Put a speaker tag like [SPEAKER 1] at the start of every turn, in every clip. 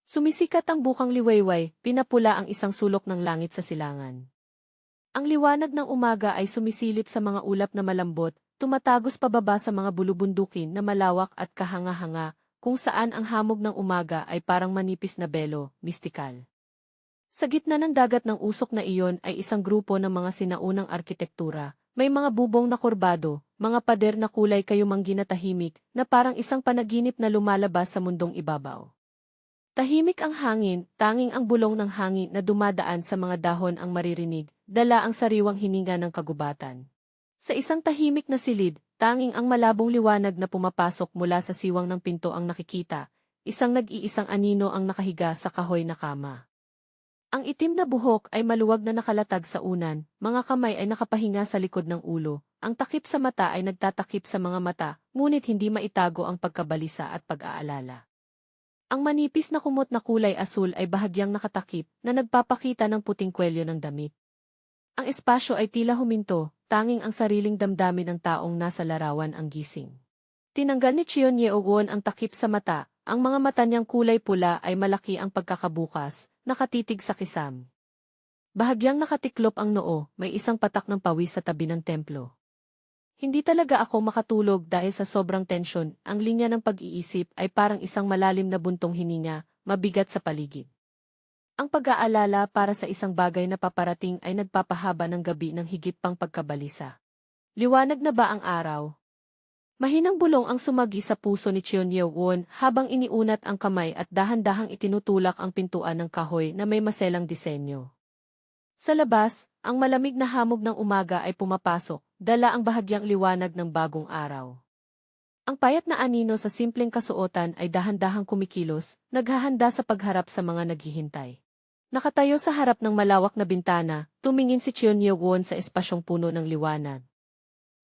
[SPEAKER 1] Sumisikat ang bukang liwayway, pinapula ang isang sulok ng langit sa silangan. Ang liwanag ng umaga ay sumisilip sa mga ulap na malambot, tumatagos pababa sa mga bulubundukin na malawak at kahanga-hanga, kung saan ang hamog ng umaga ay parang manipis na belo, mistikal. Sa gitna ng dagat ng usok na iyon ay isang grupo ng mga sinaunang arkitektura. May mga bubong na kurbado, mga pader na kulay kayumanggi na tahimik, na parang isang panaginip na lumalabas sa mundong ibabaw. Tahimik ang hangin, tanging ang bulong ng hangin na dumadaan sa mga dahon ang maririnig, dala ang sariwang hininga ng kagubatan. Sa isang tahimik na silid, tanging ang malabong liwanag na pumapasok mula sa siwang ng pinto ang nakikita, isang nag-iisang anino ang nakahiga sa kahoy na kama. Ang itim na buhok ay maluwag na nakalatag sa unan, mga kamay ay nakapahinga sa likod ng ulo, ang takip sa mata ay nagtatakip sa mga mata, ngunit hindi maitago ang pagkabalisa at pag-aalala. Ang manipis na kumot na kulay asul ay bahagyang nakatakip na nagpapakita ng puting kwelyo ng damit. Ang espasyo ay tila huminto, tanging ang sariling damdamin ng taong nasa larawan ang gising. Tinanggal ni Cheon Yeo-won ang takip sa mata, ang mga mata niyang kulay pula ay malaki ang pagkakabukas, nakatitig sa kisam. Bahagyang nakatiklop ang noo, may isang patak ng pawis sa tabi ng templo. Hindi talaga ako makatulog dahil sa sobrang tensyon, ang linya ng pag-iisip ay parang isang malalim na buntong hininga, mabigat sa paligid. Ang pag-aalala para sa isang bagay na paparating ay nagpapahaba ng gabi ng higit pang pagkabalisa. Liwanag na ba ang araw? Mahinang bulong ang sumagi sa puso ni Cheon Yeo-won habang iniunat ang kamay at dahan-dahang itinutulak ang pintuan ng kahoy na may maselang disenyo. Sa labas, ang malamig na hamog ng umaga ay pumapasok, dala ang bahagyang liwanag ng bagong araw. Ang payat na anino sa simpleng kasuotan ay dahan-dahang kumikilos, naghahanda sa pagharap sa mga naghihintay. Nakatayo sa harap ng malawak na bintana, tumingin si Cheon Yeo-won sa espasyong puno ng liwanag.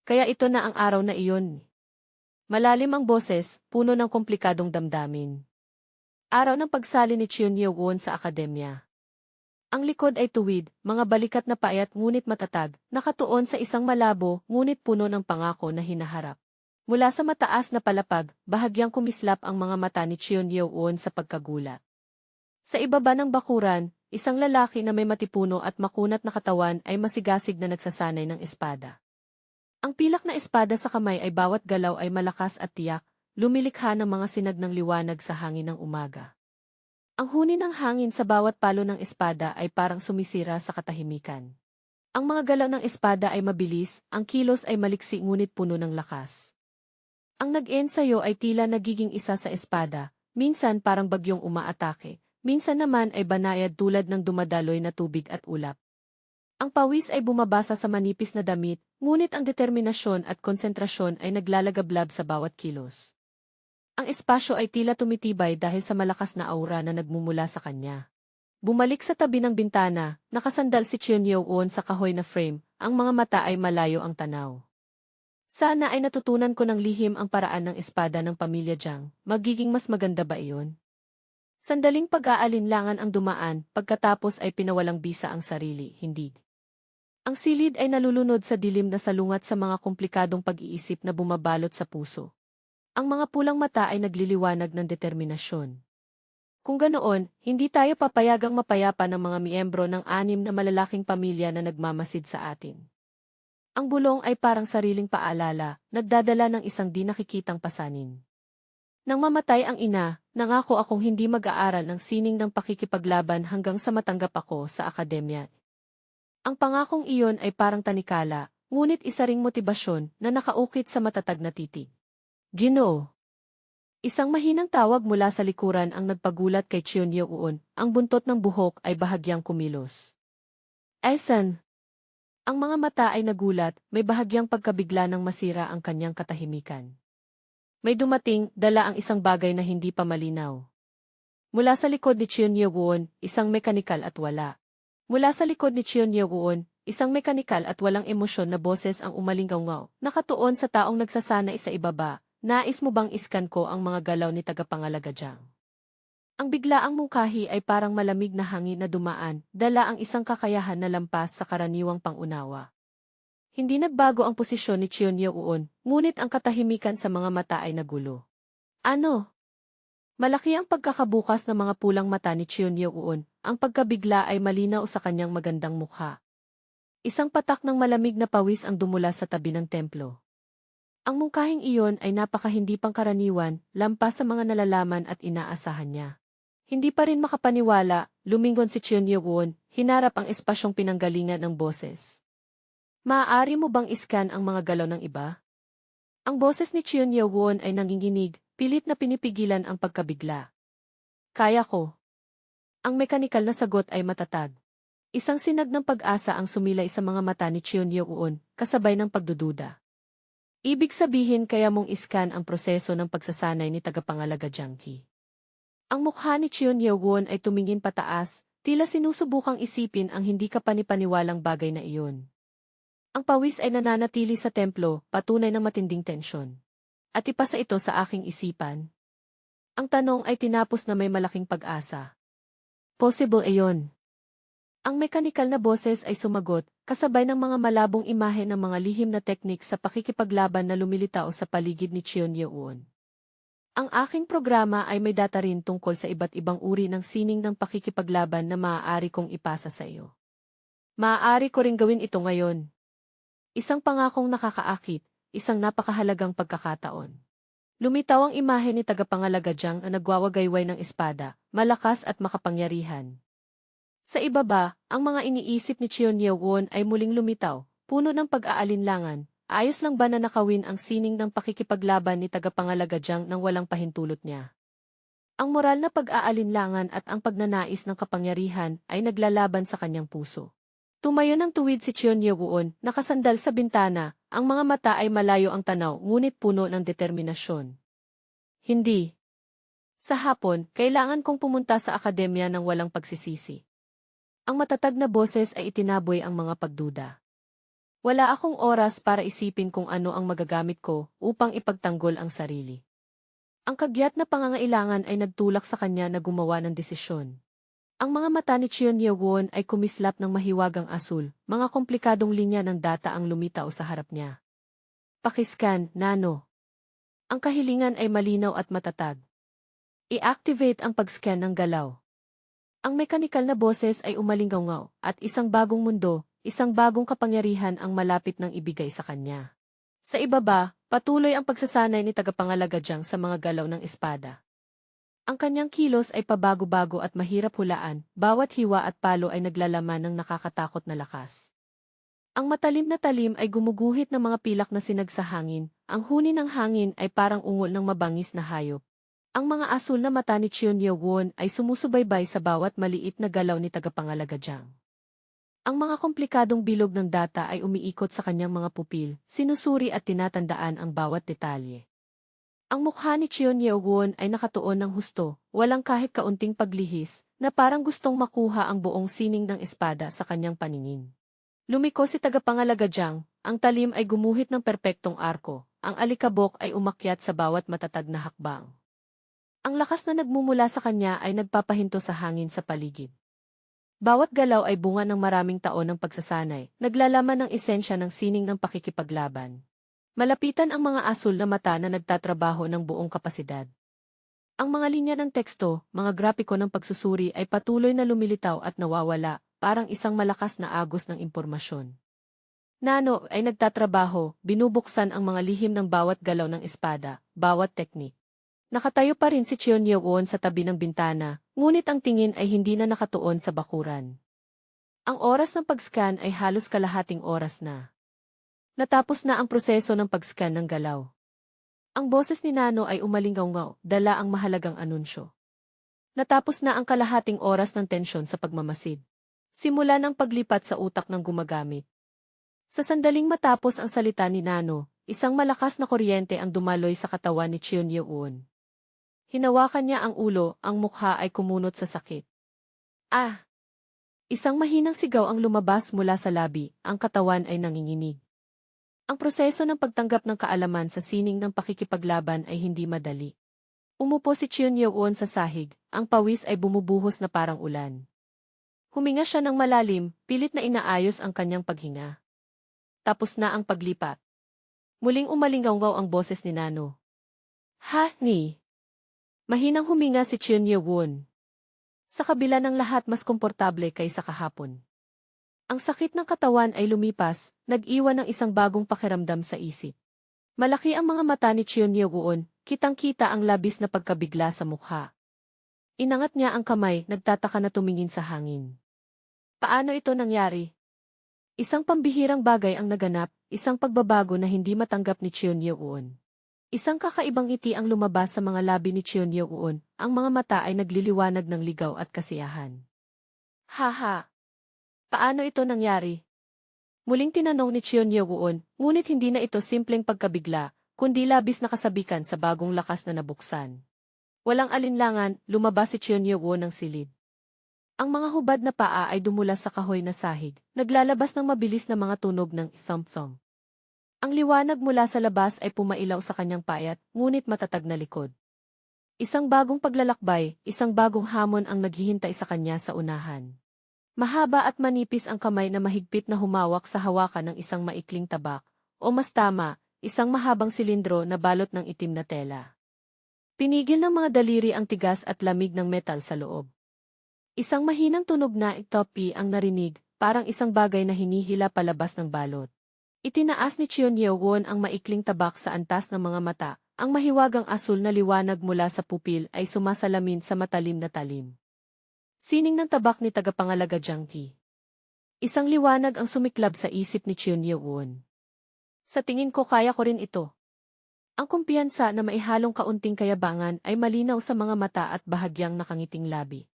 [SPEAKER 1] Kaya ito na ang araw na iyon. Malalim ang boses, puno ng komplikadong damdamin. Araw ng pagsali ni Cheon Yeo-won sa akademya. Ang likod ay tuwid, mga balikat na payat ngunit matatag, nakatuon sa isang malabo ngunit puno ng pangako na hinaharap. Mula sa mataas na palapag, bahagyang kumislap ang mga mata ni Cheon Yeo-won sa pagkagulat. Sa ibaba ng bakuran, isang lalaki na may matipuno at makunat na katawan ay masigasig na nagsasanay ng espada. Ang pilak na espada sa kamay ay bawat galaw ay malakas at tiyak, lumilikha ng mga sinag ng liwanag sa hangin ng umaga. Ang huni ng hangin sa bawat palo ng espada ay parang sumisira sa katahimikan. Ang mga galaw ng espada ay mabilis, ang kilos ay maliksi ngunit puno ng lakas. Ang nag-ensayo ay tila nagiging isa sa espada, minsan parang bagyong umaatake, minsan naman ay banayad tulad ng dumadaloy na tubig at ulap. Ang pawis ay bumabasa sa manipis na damit, ngunit ang determinasyon at konsentrasyon ay naglalagablab sa bawat kilos. Ang espasyo ay tila tumitibay dahil sa malakas na aura na nagmumula sa kanya. Bumalik sa tabi ng bintana, nakasandal si Cheon Yeo-won sa kahoy na frame, ang mga mata ay malayo ang tanaw. Sana ay natutunan ko ng lihim ang paraan ng espada ng pamilya Jang, magiging mas maganda ba iyon? Sandaling pag-aalinlangan ang dumaan, pagkatapos ay pinawalang bisa ang sarili, hindi. Ang silid ay nalulunod sa dilim na salungat sa mga komplikadong pag-iisip na bumabalot sa puso. Ang mga pulang mata ay nagliliwanag ng determinasyon. Kung ganoon, hindi tayo papayagang mapayapa ng mga miyembro ng 6 na malalaking pamilya na nagmamasid sa atin. Ang bulong ay parang sariling paalala, nagdadala ng isang di nakikitang pasanin. Nang mamatay ang ina, nangako akong hindi mag-aaral ng sining ng pakikipaglaban hanggang sa matanggap ako sa akademya. Ang pangakong iyon ay parang tanikala, ngunit isa ring motibasyon na nakaukit sa matatag na titig. Ginoo. Isang mahinang tawag mula sa likuran ang nagpagulat kay Cheon Yeo-won, ang buntot ng buhok ay bahagyang kumilos. Esan. Ang mga mata ay nagulat, may bahagyang pagkabigla ng masira ang kanyang katahimikan. May dumating, dala ang isang bagay na hindi pa malinaw. Mula sa likod ni Cheon Yeo-won, isang mekanikal at wala. Mula sa likod ni Cheon Yeo-won, isang mekanikal at walang emosyon na boses ang umalingaw-ngaw, nakatuon sa taong nagsasanay sa ibaba. Nais mo bang iskan ko ang mga galaw ni tagapangalaga Jang? Ang biglaang mungkahi ay parang malamig na hangin na dumaan, dala ang isang kakayahan na lampas sa karaniwang pangunawa. Hindi nagbago ang posisyon ni Cheon Yeo-won, ngunit ang katahimikan sa mga mata ay nagulo. Ano? Malaki ang pagkakabukas ng mga pulang mata ni Cheon Yeo-un, ang pagkabigla ay malinaw sa kanyang magandang mukha. Isang patak ng malamig na pawis ang dumula sa tabi ng templo. Ang mungkahing iyon ay napakahindi pangkaraniwan, lampas sa mga nalalaman at inaasahan niya. Hindi pa rin makapaniwala, lumingon si Cheon Yeo-un, hinarap ang espasyong pinanggalingan ng boses. Maaari mo bang iskan ang mga galaw ng iba? Ang boses ni Cheon Yeo-un ay nanginginig, pilit na pinipigilan ang pagkabigla. Kaya ko. Ang mekanikal na sagot ay matatag. Isang sinag ng pag-asa ang sumilay sa mga mata ni Cheon Yeo-un, kasabay ng pagdududa. Ibig sabihin kaya mong iskan ang proseso ng pagsasanay ni tagapangalaga Jiang Qi. Ang mukha ni Cheon Yeo-un ay tumingin pataas, tila sinusubukang isipin ang hindi kapanipaniwalang bagay na iyon. Ang pawis ay nananatili sa templo, patunay ng matinding tensyon. At ipasa ito sa aking isipan. Ang tanong ay tinapos na may malaking pag-asa. Possible iyon. Ang mekanikal na boses ay sumagot, kasabay ng mga malabong imahe ng mga lihim na teknik sa pakikipaglaban na lumilitaw sa paligid ni Cheon Yeo-un. Ang aking programa ay may data rin tungkol sa iba't ibang uri ng sining ng pakikipaglaban na maaari kong ipasa sa iyo. Maaari ko ring gawin ito ngayon. Isang pangakong nakakaakit, isang napakahalagang pagkakataon. Lumitaw ang imahe ni tagapangalaga Jiang na nagwawagayway ng espada, malakas at makapangyarihan. Sa ibaba, ang mga iniisip ni Cheon Yeo-un ay muling lumitaw, puno ng pag-aalinlangan. Ayos lang ba na nakawin ang sining ng pakikipaglaban ni tagapangalaga Jiang nang walang pahintulot niya? Ang moral na pag-aalinlangan at ang pagnanais ng kapangyarihan ay naglalaban sa kanyang puso. Tumayo ng tuwid si Cheon Yeo-un, nakasandal sa bintana, ang mga mata ay malayo ang tanaw ngunit puno ng determinasyon. Hindi. Sa hapon, kailangan kong pumunta sa akademya ng walang pagsisisi. Ang matatag na boses ay itinaboy ang mga pagduda. Wala akong oras para isipin kung ano ang magagamit ko upang ipagtanggol ang sarili. Ang kagyat na pangangailangan ay nagtulak sa kanya na gumawa ng desisyon. Ang mga mata ni Cheon Yeo-un ay kumislap ng mahiwagang asul, mga komplikadong linya ng data ang lumitaw sa harap niya. Pakiskan, Nano. Ang kahilingan ay malinaw at matatag. I-activate ang pag-scan ng galaw. Ang mekanikal na boses ay umalingaw at isang bagong mundo, isang bagong kapangyarihan ang malapit ng ibigay sa kanya. Sa ibaba, patuloy ang pagsasanay ni tagapangalaga Jiang sa mga galaw ng espada. Ang kanyang kilos ay pabago-bago at mahirap hulaan, bawat hiwa at palo ay naglalaman ng nakakatakot na lakas. Ang matalim na talim ay gumuguhit ng mga pilak na sinag sa hangin, ang huni ng hangin ay parang ungol ng mabangis na hayop. Ang mga asul na mata ni Cheon Yeo-un ay sumusubaybay sa bawat maliit na galaw ni tagapangalaga Jiang. Ang mga komplikadong bilog ng data ay umiikot sa kanyang mga pupil, sinusuri at tinatandaan ang bawat detalye. Ang mukha ni Cheon Yeo-un ay nakatuon ng husto, walang kahit kaunting paglihis, na parang gustong makuha ang buong sining ng espada sa kanyang paningin. Lumiko si tagapangalaga Jiang, ang talim ay gumuhit ng perpektong arko, ang alikabok ay umakyat sa bawat matatag na hakbang. Ang lakas na nagmumula sa kanya ay nagpapahinto sa hangin sa paligid. Bawat galaw ay bunga ng maraming taon ng pagsasanay, naglalaman ng esensya ng sining ng pakikipaglaban. Malapitan ang mga asul na mata na nagtatrabaho ng buong kapasidad. Ang mga linya ng teksto, mga grapiko ng pagsusuri ay patuloy na lumilitaw at nawawala, parang isang malakas na agos ng impormasyon. Nano ay nagtatrabaho, binubuksan ang mga lihim ng bawat galaw ng espada, bawat teknik. Nakatayo pa rin si Cheon Yeo-un sa tabi ng bintana, ngunit ang tingin ay hindi na nakatuon sa bakuran. Ang oras ng pag-scan ay halos kalahating oras na. Natapos na ang proseso ng pag-scan ng galaw. Ang boses ni Nano ay umalingaw-ngaw, dala ang mahalagang anunsyo. Natapos na ang kalahating oras ng tensyon sa pagmamasid. Simula ng paglipat sa utak ng gumagamit. Sa sandaling matapos ang salita ni Nano, isang malakas na kuryente ang dumaloy sa katawan ni Cheon Yeo-un. Hinawakan niya ang ulo, ang mukha ay kumunot sa sakit. Ah! Isang mahinang sigaw ang lumabas mula sa labi, ang katawan ay nanginginig. Ang proseso ng pagtanggap ng kaalaman sa sining ng pakikipaglaban ay hindi madali. Umupo si Cheon Yeo-un sa sahig, ang pawis ay bumubuhos na parang ulan. Huminga siya ng malalim, pilit na inaayos ang kanyang paghinga. Tapos na ang paglipat. Muling umalingaw ang boses ni Nano. Ha, ni? Mahinang huminga si Chun Ye-won. Sa kabila ng lahat mas komportable kaysa kahapon. Ang sakit ng katawan ay lumipas, nag-iwan ng isang bagong pakiramdam sa isip. Malaki ang mga mata ni Chun Ye-won, kitang-kita ang labis na pagkabigla sa mukha. Inangat niya ang kamay, nagtataka na tumingin sa hangin. Paano ito nangyari? Isang pambihirang bagay ang naganap, isang pagbabago na hindi matanggap ni Chun Ye-won. Isang kakaibang ngiti ang lumabas sa mga labi ni Chun Ye-won, ang mga mata ay nagliliwanag ng ligaw at kasiyahan. Haha! Paano ito nangyari? Muling tinanong ni Chun Ye-won, ngunit hindi na ito simpleng pagkabigla, kundi labis na kasabikan sa bagong lakas na nabuksan. Walang alinlangan, lumabas si Chun Ye-won ng silid. Ang mga hubad na paa ay dumulas sa kahoy na sahig, naglalabas ng mabilis na mga tunog ng thump-thump. Ang liwanag mula sa labas ay pumailaw sa kanyang payat, ngunit matatag na likod. Isang bagong paglalakbay, isang bagong hamon ang naghihintay sa kanya sa unahan. Mahaba at manipis ang kamay na mahigpit na humawak sa hawakan ng isang maikling tabak, o mas tama, isang mahabang silindro na balot ng itim na tela. Pinigil ng mga daliri ang tigas at lamig ng metal sa loob. Isang mahinang tunog na topi ang narinig, parang isang bagay na hinihila palabas ng balot. Itinaas ni Chun Ye-won ang maikling tabak sa antas ng mga mata, ang mahiwagang asul na liwanag mula sa pupil ay sumasalamin sa matalim na talim. Sining ng tabak ni tagapangalaga Jang Ki. Isang liwanag ang sumiklab sa isip ni Chun Ye-won. Sa tingin ko kaya ko rin ito. Ang kumpiyansa na maihalong kaunting kayabangan ay malinaw sa mga mata at bahagyang nakangiting labi.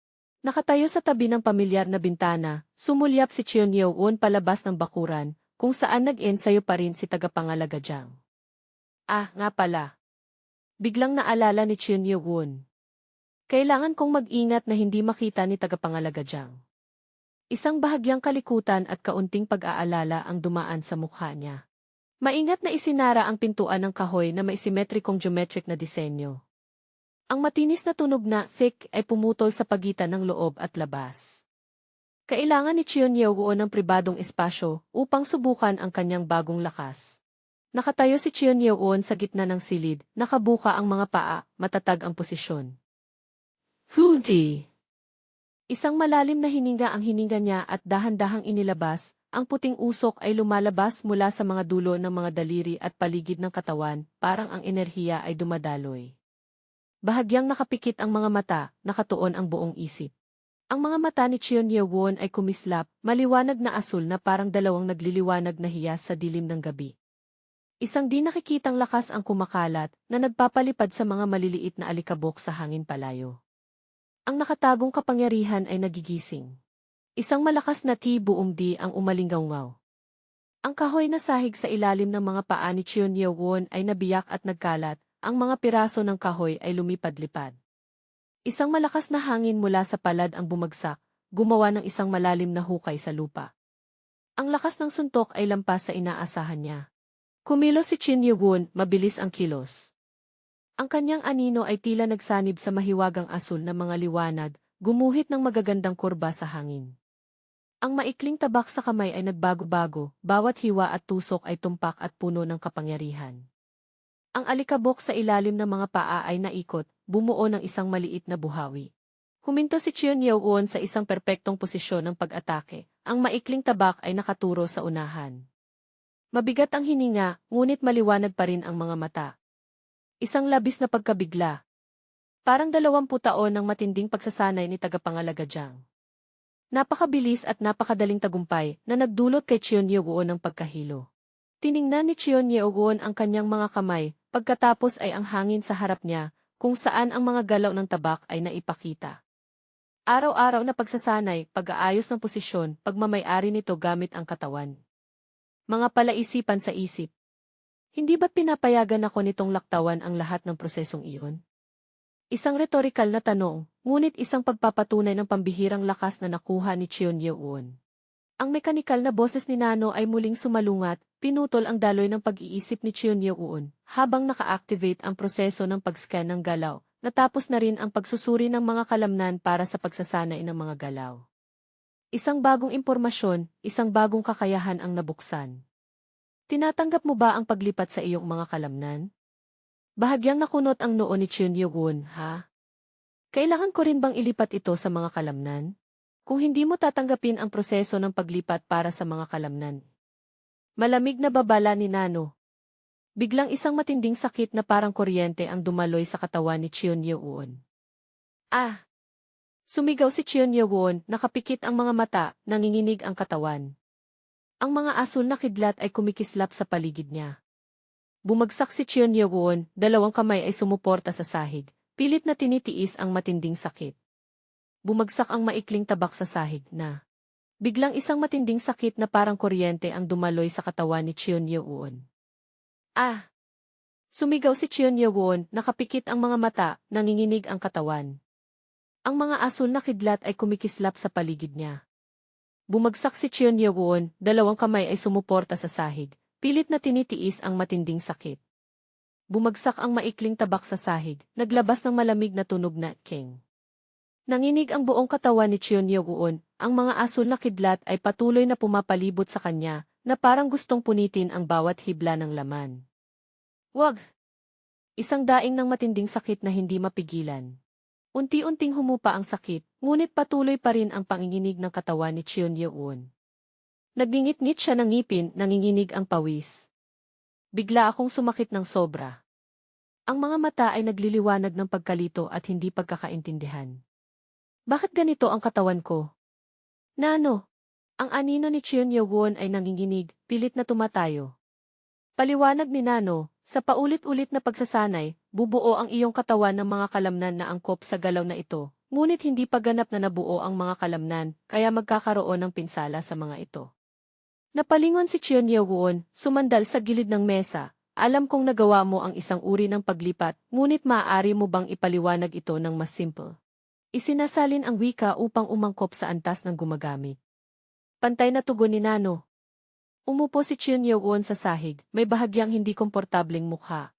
[SPEAKER 1] Nakatayo sa tabi ng pamilyar na bintana, sumulyap si Chun Ye-won palabas ng bakuran, kung saan nag-ensayo pa rin si tagapangalaga Jang. Ah, nga pala. Biglang naalala ni Chun Ye-won. Kailangan kong mag-ingat na hindi makita ni tagapangalaga Jang. Isang bahagyang kalikutan at kaunting pag-aalala ang dumaan sa mukha niya. Maingat na isinara ang pintuan ng kahoy na may simetrikong geometric na disenyo. Ang matinis na tunog na thick ay pumutol sa pagitan ng loob at labas. Kailangan ni Chun Ye-won ng pribadong espasyo upang subukan ang kanyang bagong lakas. Nakatayo si Chun Ye-won sa gitna ng silid, nakabuka ang mga paa, matatag ang posisyon. Huti! Isang malalim na hininga ang hininga niya at dahan-dahang inilabas, ang puting usok ay lumalabas mula sa mga dulo ng mga daliri at paligid ng katawan, parang ang enerhiya ay dumadaloy. Bahagyang nakapikit ang mga mata, nakatuon ang buong isip. Ang mga mata ni Chun Ye-won ay kumislap, maliwanag na asul na parang dalawang nagliliwanag na hiyas sa dilim ng gabi. Isang di nakikitang lakas ang kumakalat na nagpapalipad sa mga maliliit na alikabok sa hangin palayo. Ang nakatagong kapangyarihan ay nagigising. Isang malakas na buong di ang umalinggaw-ngaw. Ang kahoy na sahig sa ilalim ng mga paa ni Chun Ye-won ay nabiyak at nagkalat. Ang mga piraso ng kahoy ay lumipad-lipad. Isang malakas na hangin mula sa palad ang bumagsak, gumawa ng isang malalim na hukay sa lupa. Ang lakas ng suntok ay lampas sa inaasahan niya. Kumilos si Chun Ye-won, mabilis ang kilos. Ang kanyang anino ay tila nagsanib sa mahiwagang asul na mga liwanag, gumuhit ng magagandang kurba sa hangin. Ang maikling tabak sa kamay ay nagbago-bago, bawat hiwa at tusok ay tumpak at puno ng kapangyarihan. Ang alikabok sa ilalim ng mga paa ay naikot, bumuo ng isang maliit na buhawi. Huminto si Chun Ye-won sa isang perpektong posisyon ng pag-atake, ang maikling tabak ay nakaturo sa unahan. Mabigat ang hininga, ngunit maliwanag pa rin ang mga mata. Isang labis na pagkabigla. Parang 20 taon ng matinding pagsasanay ni tagapangalaga Jang. Napakabilis at napakadaling tagumpay na nagdulot kay Chun Ye-won ng pagkahilo. Tiningnan ni Chun Ye-won ang kanyang mga kamay, pagkatapos ay ang hangin sa harap niya, kung saan ang mga galaw ng tabak ay naipakita. Araw-araw na pagsasanay, pag-aayos ng posisyon, pagmamay-ari nito gamit ang katawan. Mga palaisipan sa isip. Hindi ba't pinapayagan ako nitong laktawan ang lahat ng prosesong iyon? Isang retorikal na tanong, ngunit isang pagpapatunay ng pambihirang lakas na nakuha ni Chun Ye-won. Ang mekanikal na boses ni Nano ay muling sumalungat, pinutol ang daloy ng pag-iisip ni Chun Ye-won, habang naka-activate ang proseso ng pag-scan ng galaw, natapos na rin ang pagsusuri ng mga kalamnan para sa pagsasanay ng mga galaw. Isang bagong impormasyon, isang bagong kakayahan ang nabuksan. Tinatanggap mo ba ang paglipat sa iyong mga kalamnan? Bahagyang nakunot ang noo ni Chun Ye-won, ha? Kailangan ko rin bang ilipat ito sa mga kalamnan? Kung hindi mo tatanggapin ang proseso ng paglipat para sa mga kalamnan. Malamig na babala ni Nano. Biglang isang matinding sakit na parang kuryente ang dumaloy sa katawan ni Cheon Yeo-won. Ah! Sumigaw si Cheon Yeo-won, nakapikit ang mga mata, nanginginig ang katawan. Ang mga asul na kidlat ay kumikislap sa paligid niya. Bumagsak si Cheon Yeo-won, dalawang kamay ay sumuporta sa sahig, pilit na tinitiis ang matinding sakit. Bumagsak ang maikling tabak sa sahig na. Biglang isang matinding sakit na parang kuryente ang dumaloy sa katawan ni Cheon Yeo-won. Ah! Sumigaw si Cheon Yeo-won, nakapikit ang mga mata, nanginginig ang katawan. Ang mga asul na kidlat ay kumikislap sa paligid niya. Bumagsak si Cheon Yeo-won, dalawang kamay ay sumuporta sa sahig, pilit na tinitiis ang matinding sakit. Bumagsak ang maikling tabak sa sahig, naglabas ng malamig na tunog na king. Nanginig ang buong katawan ni Cheon Yeo-won, ang mga asul na kidlat ay patuloy na pumapalibot sa kanya, na parang gustong punitin ang bawat hibla ng laman. Wag! Isang daing ng matinding sakit na hindi mapigilan. Unti-unting humupa ang sakit, ngunit patuloy pa rin ang panginginig ng katawan ni Cheon Yeo-won. Nagngingit-ngit siya ng ngipin, nanginginig ang pawis. Bigla akong sumakit ng sobra. Ang mga mata ay nagliliwanag ng pagkalito at hindi pagkakaintindihan. Bakit ganito ang katawan ko? Nano? Ang anino ni Cheon Yeo-won ay nanginginig, pilit na tumatayo. Paliwanag ni Nano, sa paulit-ulit na pagsasanay, bubuo ang iyong katawan ng mga kalamnan na angkop sa galaw na ito, ngunit hindi pa ganap na nabuo ang mga kalamnan, kaya magkakaroon ng pinsala sa mga ito. Napalingon si Cheon Yeo-won, sumandal sa gilid ng mesa. Alam kong nagawa mo ang isang uri ng paglipat, ngunit maaari mo bang ipaliwanag ito ng mas simple? Isinasalin ang wika upang umangkop sa antas ng gumagamit. Pantay na tugon ni Nano. Umupo si Cheon Yeo-won sa sahig, may bahagyang hindi komportableng mukha.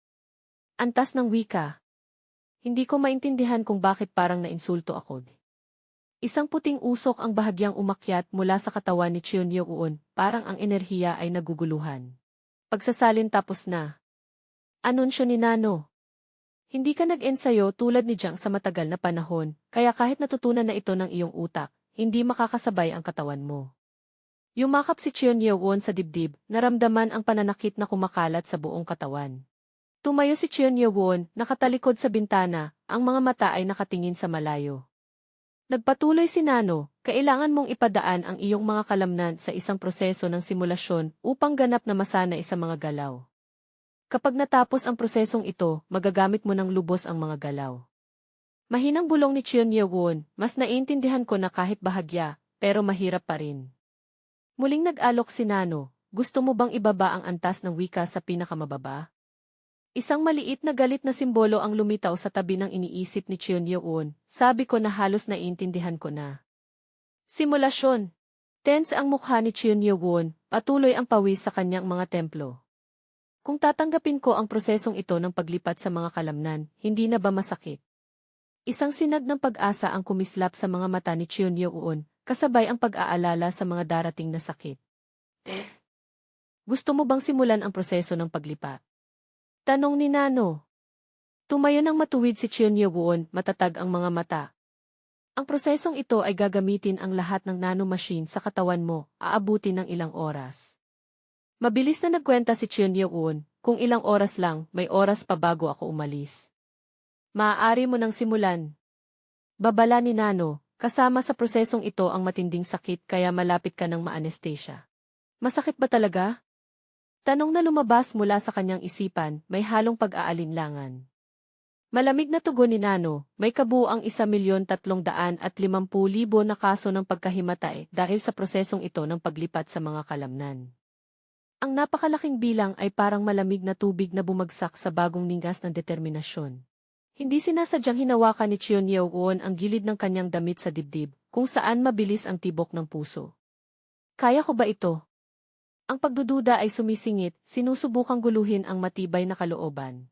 [SPEAKER 1] Antas ng wika. Hindi ko maintindihan kung bakit parang nainsulto ako. Isang puting usok ang bahagyang umakyat mula sa katawan ni Cheon Yeo-won, parang ang enerhiya ay naguguluhan. Pagsasalin tapos na. Anunsyo ni Nano. Hindi ka nag-ensayo tulad ni Jang sa matagal na panahon, kaya kahit natutunan na ito ng iyong utak, hindi makakasabay ang katawan mo. Yumakap si Cheon Yeo-won sa dibdib, naramdaman ang pananakit na kumakalat sa buong katawan. Tumayo si Cheon Yeo-won, nakatalikod sa bintana, ang mga mata ay nakatingin sa malayo. Nagpatuloy si Nano, kailangan mong ipadaan ang iyong mga kalamnan sa isang proseso ng simulasyon upang ganap na masanay sa mga galaw. Kapag natapos ang prosesong ito, magagamit mo ng lubos ang mga galaw. Mahinang bulong ni Cheon Yeo-won, mas naiintindihan ko na kahit bahagya, pero mahirap pa rin. Muling nag-alok si Nano, gusto mo bang ibaba ang antas ng wika sa pinakamababa? Isang maliit na galit na simbolo ang lumitaw sa tabi ng iniisip ni Cheon Yeo-won, sabi ko na halos naiintindihan ko na. Simulasyon. Tense ang mukha ni Cheon Yeo-won, patuloy ang pawis sa kanyang mga templo. Kung tatanggapin ko ang prosesong ito ng paglipat sa mga kalamnan, hindi na ba masakit? Isang sinag ng pag-asa ang kumislap sa mga mata ni Cheon Yeo-won, kasabay ang pag-aalala sa mga darating na sakit. Gusto mo bang simulan ang proseso ng paglipat? Tanong ni Nano. Tumayo ng matuwid si Cheon Yeo-won, matatag ang mga mata. Ang prosesong ito ay gagamitin ang lahat ng nanomachine sa katawan mo, aabutin ng ilang oras. Mabilis na nagkwenta si Cheon Yeo-won, kung ilang oras lang, may oras pa bago ako umalis. Maaari mo nang simulan. Babala ni Nano. Kasama sa prosesong ito ang matinding sakit kaya malapit ka ng ma-anesthesia. Masakit ba talaga? Tanong na lumabas mula sa kanyang isipan, may halong pag-aalinlangan. Malamig na tugon ni Nano, may kabuuang 1,350,000 na kaso ng pagkahimatay dahil sa prosesong ito ng paglipat sa mga kalamnan. Ang napakalaking bilang ay parang malamig na tubig na bumagsak sa bagong ningas ng determinasyon. Hindi sinasadyang hinawakan ni Cheon Yeo-won ang gilid ng kanyang damit sa dibdib, kung saan mabilis ang tibok ng puso. Kaya ko ba ito? Ang pagdududa ay sumisingit, sinusubukang guluhin ang matibay na kalooban.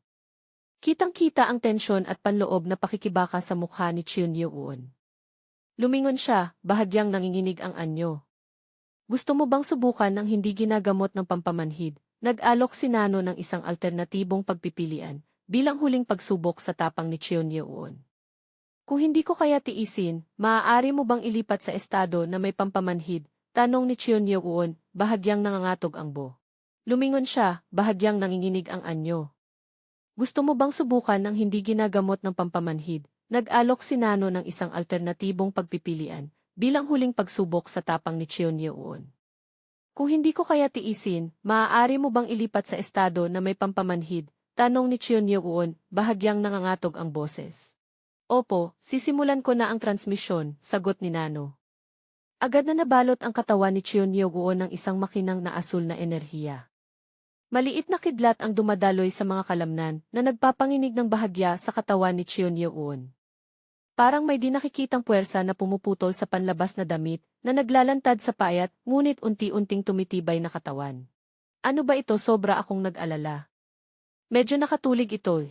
[SPEAKER 1] Kitang-kita ang tensyon at panloob na pakikibaka sa mukha ni Cheon Yeo-won. Lumingon siya, bahagyang nanginginig ang anyo. Gusto mo bang subukan ng hindi ginagamot ng pampamanhid? Nag-alok si Nano ng isang alternatibong pagpipilian, bilang huling pagsubok sa tapang ni Cheon Yeo-won. Kung hindi ko kaya tiisin, maaari mo bang ilipat sa estado na may pampamanhid? Tanong ni Cheon Yeo-won, bahagyang nangangatog ang bo. Lumingon siya, bahagyang nanginginig ang anyo. Gusto mo bang subukan ng hindi ginagamot ng pampamanhid? Nag-alok si Nano ng isang alternatibong pagpipilian, bilang huling pagsubok sa tapang ni Cheon Yeo-won. Kung hindi ko kaya tiisin, maaari mo bang ilipat sa estado na may pampamanhid? Tanong ni Cheon Yeo-won, bahagyang nangangatog ang boses. Opo, sisimulan ko na ang transmisyon, sagot ni Nano. Agad na nabalot ang katawan ni Cheon Yeo-won ng isang makinang na asul na enerhiya. Maliit na kidlat ang dumadaloy sa mga kalamnan na nagpapanginig ng bahagya sa katawan ni Cheon Yeo-won. Parang may di nakikitang puwersa na pumuputol sa panlabas na damit na naglalantad sa payat ngunit unti-unting tumitibay na katawan. Ano ba ito, sobra akong nag-alala. Medyo nakatulig ito.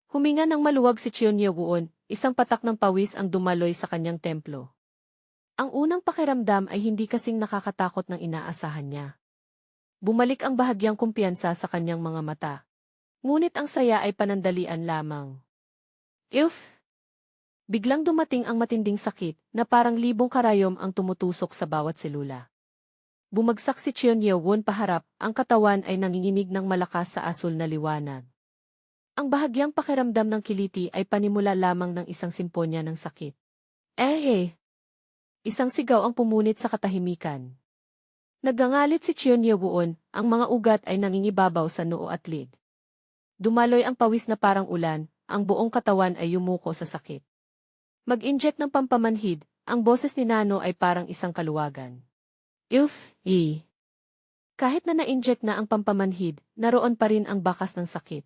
[SPEAKER 1] Huminga ng maluwag si Cheon Yeo-won, isang patak ng pawis ang dumaloy sa kanyang templo. Ang unang pakiramdam ay hindi kasing nakakatakot ng inaasahan niya. Bumalik ang bahagyang kumpiyansa sa kanyang mga mata. Ngunit ang saya ay panandalian lamang. Biglang dumating ang matinding sakit na parang libong karayom ang tumutusok sa bawat selula. Bumagsak si Cheon Yeo-won paharap, ang katawan ay nanginginig ng malakas sa asul na liwanag. Ang bahagyang pakiramdam ng kiliti ay panimula lamang ng isang simponya ng sakit. Isang sigaw ang pumunit sa katahimikan. Nagangalit si Cheon Yeo-won, ang mga ugat ay nangingibabaw sa noo at lid. Dumaloy ang pawis na parang ulan, ang buong katawan ay yumuko sa sakit. Mag-inject ng pampamanhid, ang boses ni Nano ay parang isang kaluwagan. Kahit na na-inject na ang pampamanhid, naroon pa rin ang bakas ng sakit.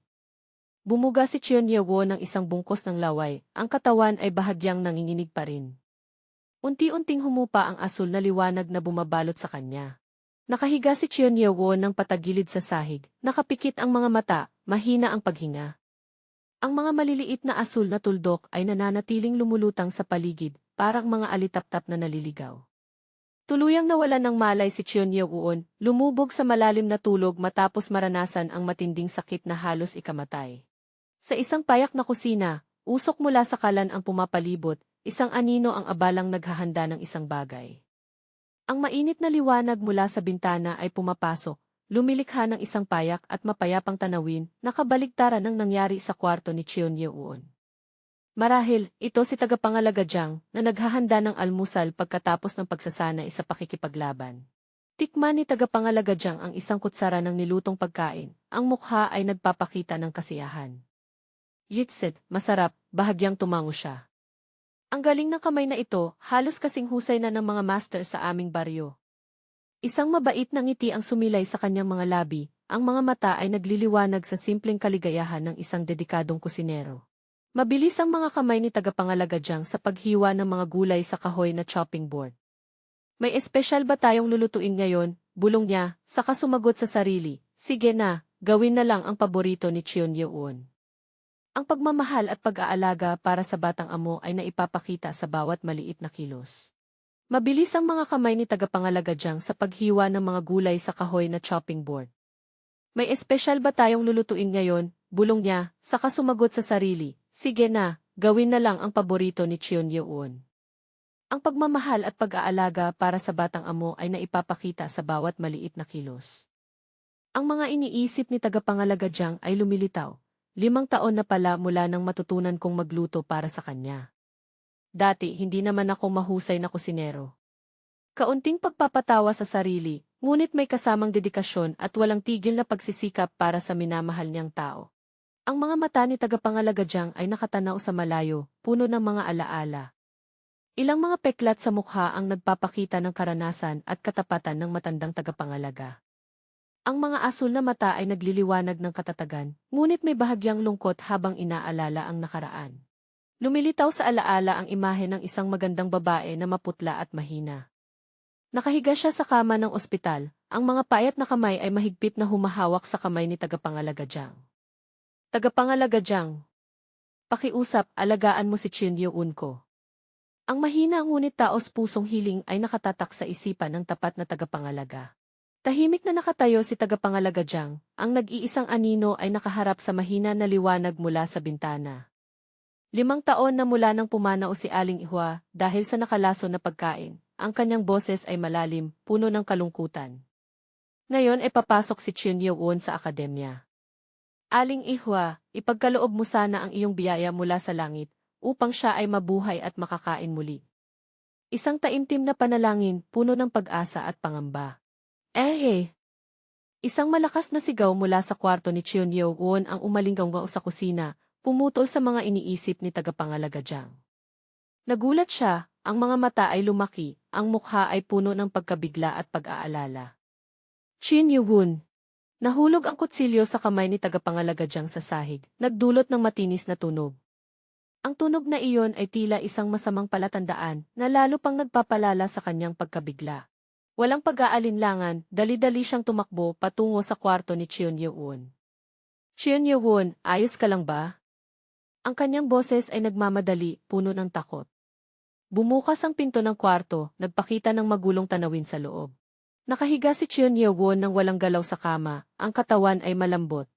[SPEAKER 1] Bumuga si Cheon Yeo-won ng isang bungkos ng laway, ang katawan ay bahagyang nanginginig pa rin. Unti-unting humupa ang asul na liwanag na bumabalot sa kanya. Nakahiga si Cheon Yeo-won ng patagilid sa sahig, nakapikit ang mga mata, mahina ang paghinga. Ang mga maliliit na asul na tuldok ay nananatiling lumulutang sa paligid, parang mga alitap-tap na naliligaw. Tuluyang nawalan ng malay si Cheon Yeo-won, lumubog sa malalim na tulog matapos maranasan ang matinding sakit na halos ikamatay. Sa isang payak na kusina, usok mula sa kalan ang pumapalibot, isang anino ang abalang naghahanda ng isang bagay. Ang mainit na liwanag mula sa bintana ay pumapasok, lumilikha ng isang payak at mapayapang tanawin, nakabaligtaran ng nangyari sa kwarto ni Cheon Yeo-won. Marahil, ito si tagapangalaga Jang na naghahanda ng almusal pagkatapos ng pagsasanay sa pakikipaglaban. Tikman ni tagapangalaga Jang ang isang kutsara ng nilutong pagkain, ang mukha ay nagpapakita ng kasiyahan. Yitsit, masarap, bahagyang tumango siya. Ang galing ng kamay na ito, halos kasing husay na ng mga master sa aming baryo. Isang mabait na ngiti ang sumilay sa kanyang mga labi, ang mga mata ay nagliliwanag sa simpleng kaligayahan ng isang dedikadong kusinero. Mabilis ang mga kamay ni tagapangalaga Jang sa paghiwa ng mga gulay sa kahoy na chopping board. May espesyal ba tayong lulutuin ngayon? Bulong niya, saka sumagot sa sarili, sige na, gawin na lang ang paborito ni Cheon Yeo-won. Ang pagmamahal at pag-aalaga para sa batang amo ay naipapakita sa bawat maliit na kilos. Mabilis ang mga kamay ni tagapangalaga Jang sa paghiwa ng mga gulay sa kahoy na chopping board. May espesyal ba tayong lulutuin ngayon? Bulong niya, saka sumagot sa sarili, sige na, gawin na lang ang paborito ni Cheon Yeo-won. Ang pagmamahal at pag-aalaga para sa batang amo ay naipapakita sa bawat maliit na kilos. Ang mga iniisip ni tagapangalaga Jang ay lumilitaw. 5 taon na pala mula nang matutunan kong magluto para sa kanya. Dati, hindi naman ako mahusay na kusinero. Kaunting pagpapatawa sa sarili, ngunit may kasamang dedikasyon at walang tigil na pagsisikap para sa minamahal niyang tao. Ang mga mata ni tagapangalaga Jang ay nakatanaw sa malayo, puno ng mga alaala. Ilang mga peklat sa mukha ang nagpapakita ng karanasan at katapatan ng matandang tagapangalaga. Ang mga asul na mata ay nagliliwanag ng katatagan, ngunit may bahagyang lungkot habang inaalala ang nakaraan. Lumilitaw sa alaala ang imahe ng isang magandang babae na maputla at mahina. Nakahiga siya sa kama ng ospital, ang mga payat na kamay ay mahigpit na humahawak sa kamay ni tagapangalaga Jang. Tagapangalaga Jang, pakiusap, alagaan mo si Cheon Yeo-won ko. Ang mahina ngunit taos pusong hiling ay nakatatak sa isipan ng tapat na tagapangalaga. Tahimik na nakatayo si tagapangalaga Jang, ang nag-iisang anino ay nakaharap sa mahina na liwanag mula sa bintana. 5 taon na mula nang pumanaw si Aling Ihwa dahil sa nakalaso na pagkain, ang kanyang boses ay malalim, puno ng kalungkutan. Ngayon ay papasok si Chun Yeo-won sa akademya. Aling Ihwa, ipagkaloob mo sana ang iyong biyaya mula sa langit, upang siya ay mabuhay at makakain muli. Isang taimtim na panalangin, puno ng pag-asa at pangamba. Isang malakas na sigaw mula sa kwarto ni Chun Yeo-won ang umalinggaw sa kusina, pumutol sa mga iniisip ni tagapangalaga Jiang. Nagulat siya, ang mga mata ay lumaki, ang mukha ay puno ng pagkabigla at pag-aalala. Chun Yeo-won. Nahulog ang kutsilyo sa kamay ni tagapangalaga Jiang sa sahig, nagdulot ng matinis na tunog. Ang tunog na iyon ay tila isang masamang palatandaan na lalo pang nagpapalala sa kanyang pagkabigla. Walang pag-aalinlangan, dali-dali siyang tumakbo patungo sa kwarto ni Chun Yeo-won. Chun Yeo-won, ayos ka lang ba? Ang kanyang boses ay nagmamadali, puno ng takot. Bumukas ang pinto ng kwarto, nagpakita ng magulong tanawin sa loob. Nakahiga si Chun Yeo-won nang walang galaw sa kama, ang katawan ay malambot.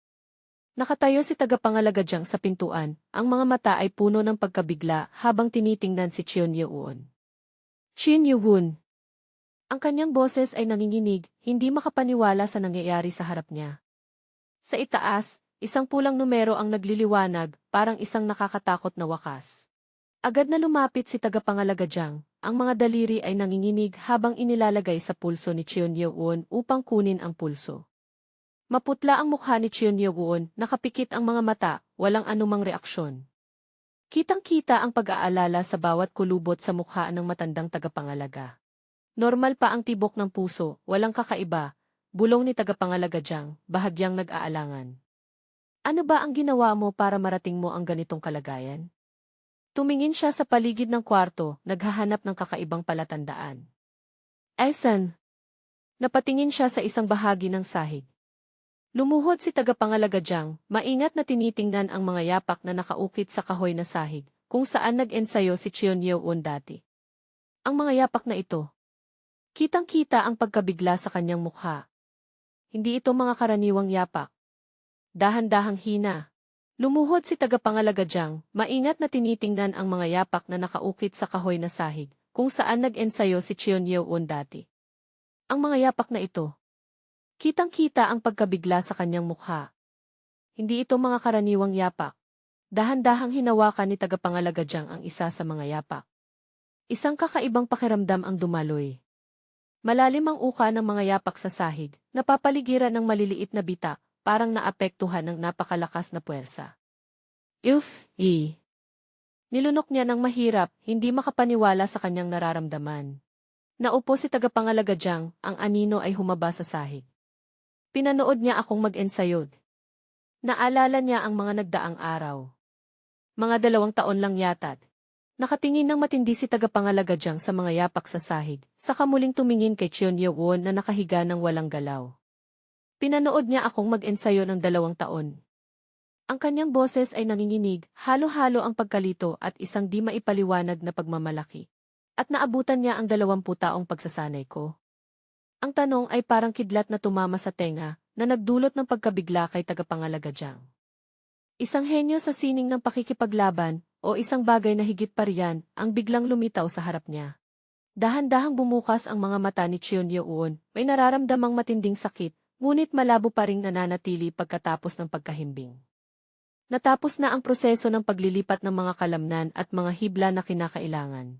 [SPEAKER 1] Nakatayo si tagapangalaga Jiang sa pintuan, ang mga mata ay puno ng pagkabigla habang tinitingnan si Chun Yeo-won. Chun Yeo-won. Ang kanyang boses ay nanginginig, hindi makapaniwala sa nangyayari sa harap niya. Sa itaas, isang pulang numero ang nagliliwanag, parang isang nakakatakot na wakas. Agad na lumapit si tagapangalaga Jiang, ang mga daliri ay nanginginig habang inilalagay sa pulso ni Chun Yeo-won upang kunin ang pulso. Maputla ang mukha ni Chun Yeo-won, nakapikit ang mga mata, walang anumang reaksyon. Kitang-kita ang pag-aalala sa bawat kulubot sa mukha ng matandang tagapangalaga. Normal pa ang tibok ng puso, walang kakaiba, bulong ni tagapangalaga Jiang, bahagyang nag-aalangan. Ano ba ang ginawa mo para marating mo ang ganitong kalagayan? Tumingin siya sa paligid ng kwarto, naghahanap ng kakaibang palatandaan. Aysan. Napatingin siya sa isang bahagi ng sahig. Lumuhod si tagapangalaga Jiang, maingat na tinitingnan ang mga yapak na nakaukit sa kahoy na sahig, kung saan nag-ensayo si Chun Yeo-won dati. Ang mga yapak na ito. Kitang-kita ang pagkabigla sa kanyang mukha. Hindi ito mga karaniwang yapak. Dahan-dahang hina. Lumuhod si tagapangalaga Jiang, maingat na tinitingnan ang mga yapak na nakaukit sa kahoy na sahig, kung saan nag-ensayo si Chun Yeo-won dati. Ang mga yapak na ito. Kitang-kita ang pagkabigla sa kanyang mukha. Hindi ito mga karaniwang yapak. Dahan-dahang hinawakan ni tagapangalaga Jiang ang isa sa mga yapak. Isang kakaibang pakiramdam ang dumaloy. Malalim ang uka ng mga yapak sa sahig, napapaligiran ng maliliit na bitak, parang naapektuhan ng napakalakas na puwersa. Nilunok niya ng mahirap, hindi makapaniwala sa kanyang nararamdaman. Naupo si tagapangalaga Jiang, ang anino ay humaba sa sahig. Pinanood niya akong mag-ensayod. Naalala niya ang mga nagdaang araw. Mga 2 taon lang yata. Nakatingin ng matindi si tagapangalaga Jiang sa mga yapak sa sahig, saka muling tumingin kay Chun Yeo-won na nakahiga ng walang galaw. Pinanood niya akong mag-ensayo ng 2 taon. Ang kanyang boses ay nanginginig, halo-halo ang pagkalito at isang di maipaliwanag na pagmamalaki. At naabutan niya ang 20 taong pagsasanay ko. Ang tanong ay parang kidlat na tumama sa tenga, na nagdulot ng pagkabigla kay tagapangalaga Jiang. Isang henyo sa sining ng pakikipaglaban, o isang bagay na higit pa riyan, ang biglang lumitaw sa harap niya. Dahan-dahang bumukas ang mga mata ni Chun Yeo-won, may nararamdamang matinding sakit, ngunit malabo pa ring nananatili pagkatapos ng pagkahimbing. Natapos na ang proseso ng paglilipat ng mga kalamnan at mga hibla na kinakailangan.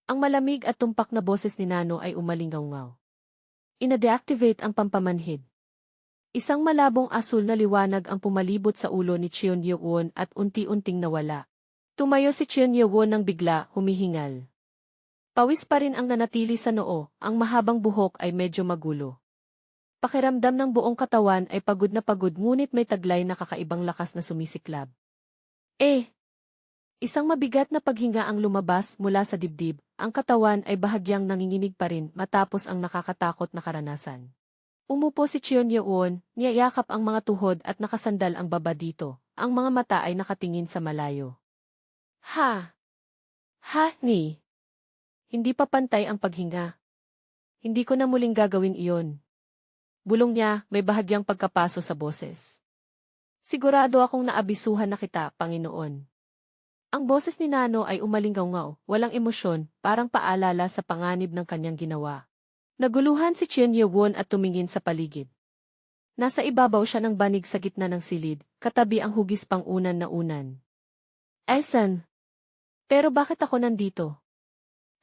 [SPEAKER 1] Ang malamig at tumpak na boses ni Nano ay umalingaw-ngaw. Ina-deactivate ang pampamanhid. Isang malabong asul na liwanag ang pumalibot sa ulo ni Chun Yeo-won at unti-unting nawala. Tumayo si Chun Yeo-won nang bigla, humihingal. Pawis pa rin ang nanatili sa noo, ang mahabang buhok ay medyo magulo. Pakiramdam ng buong katawan ay pagod na pagod ngunit may taglay na kakaibang lakas na sumisiklab. Isang mabigat na paghinga ang lumabas mula sa dibdib, ang katawan ay bahagyang nanginginig pa rin matapos ang nakakatakot na karanasan. Umupo si Chun Yeo-won, niyayakap ang mga tuhod at nakasandal ang baba dito, ang mga mata ay nakatingin sa malayo. Ni. Hindi pa pantay ang paghinga. Hindi ko na muling gagawin iyon. Bulong niya, may bahagyang pagkapaso sa boses. Sigurado akong naabisuhan na kita, Panginoon. Ang boses ni Nano ay umalingaw-ngaw, walang emosyon, parang paalala sa panganib ng kanyang ginawa. Naguluhan si Chen Yewon at tumingin sa paligid. Nasa ibabaw siya ng banig sa gitna ng silid, katabi ang hugis pang unan na unan. Elsan! Pero bakit ako nandito?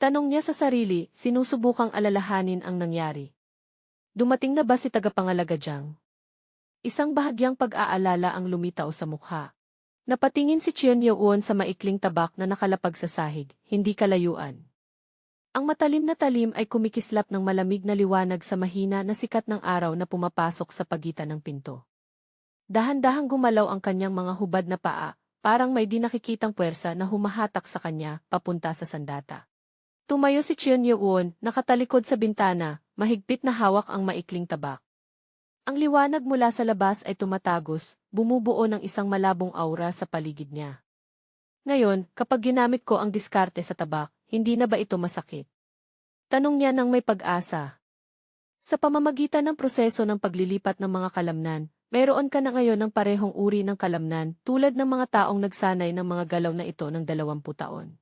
[SPEAKER 1] Tanong niya sa sarili, sinusubukang alalahanin ang nangyari. Dumating na ba si tagapangalaga Jiang? Isang bahagyang pag-aalala ang lumitaw sa mukha. Napatingin si Chen Yewon sa maikling tabak na nakalapag sa sahig, hindi kalayuan. Ang matalim na talim ay kumikislap ng malamig na liwanag sa mahina na sikat ng araw na pumapasok sa pagitan ng pinto. Dahan-dahang gumalaw ang kanyang mga hubad na paa, parang may di nakikitang puwersa na humahatak sa kanya, papunta sa sandata. Tumayo si Chen Yewon, nakatalikod sa bintana, mahigpit na hawak ang maikling tabak. Ang liwanag mula sa labas ay tumatagos, bumubuo ng isang malabong aura sa paligid niya. Ngayon, kapag ginamit ko ang diskarte sa tabak, hindi na ba ito masakit? Tanong niya nang may pag-asa. Sa pamamagitan ng proseso ng paglilipat ng mga kalamnan, mayroon ka na ngayon ng parehong uri ng kalamnan tulad ng mga taong nagsanay ng mga galaw na ito ng 20 taon.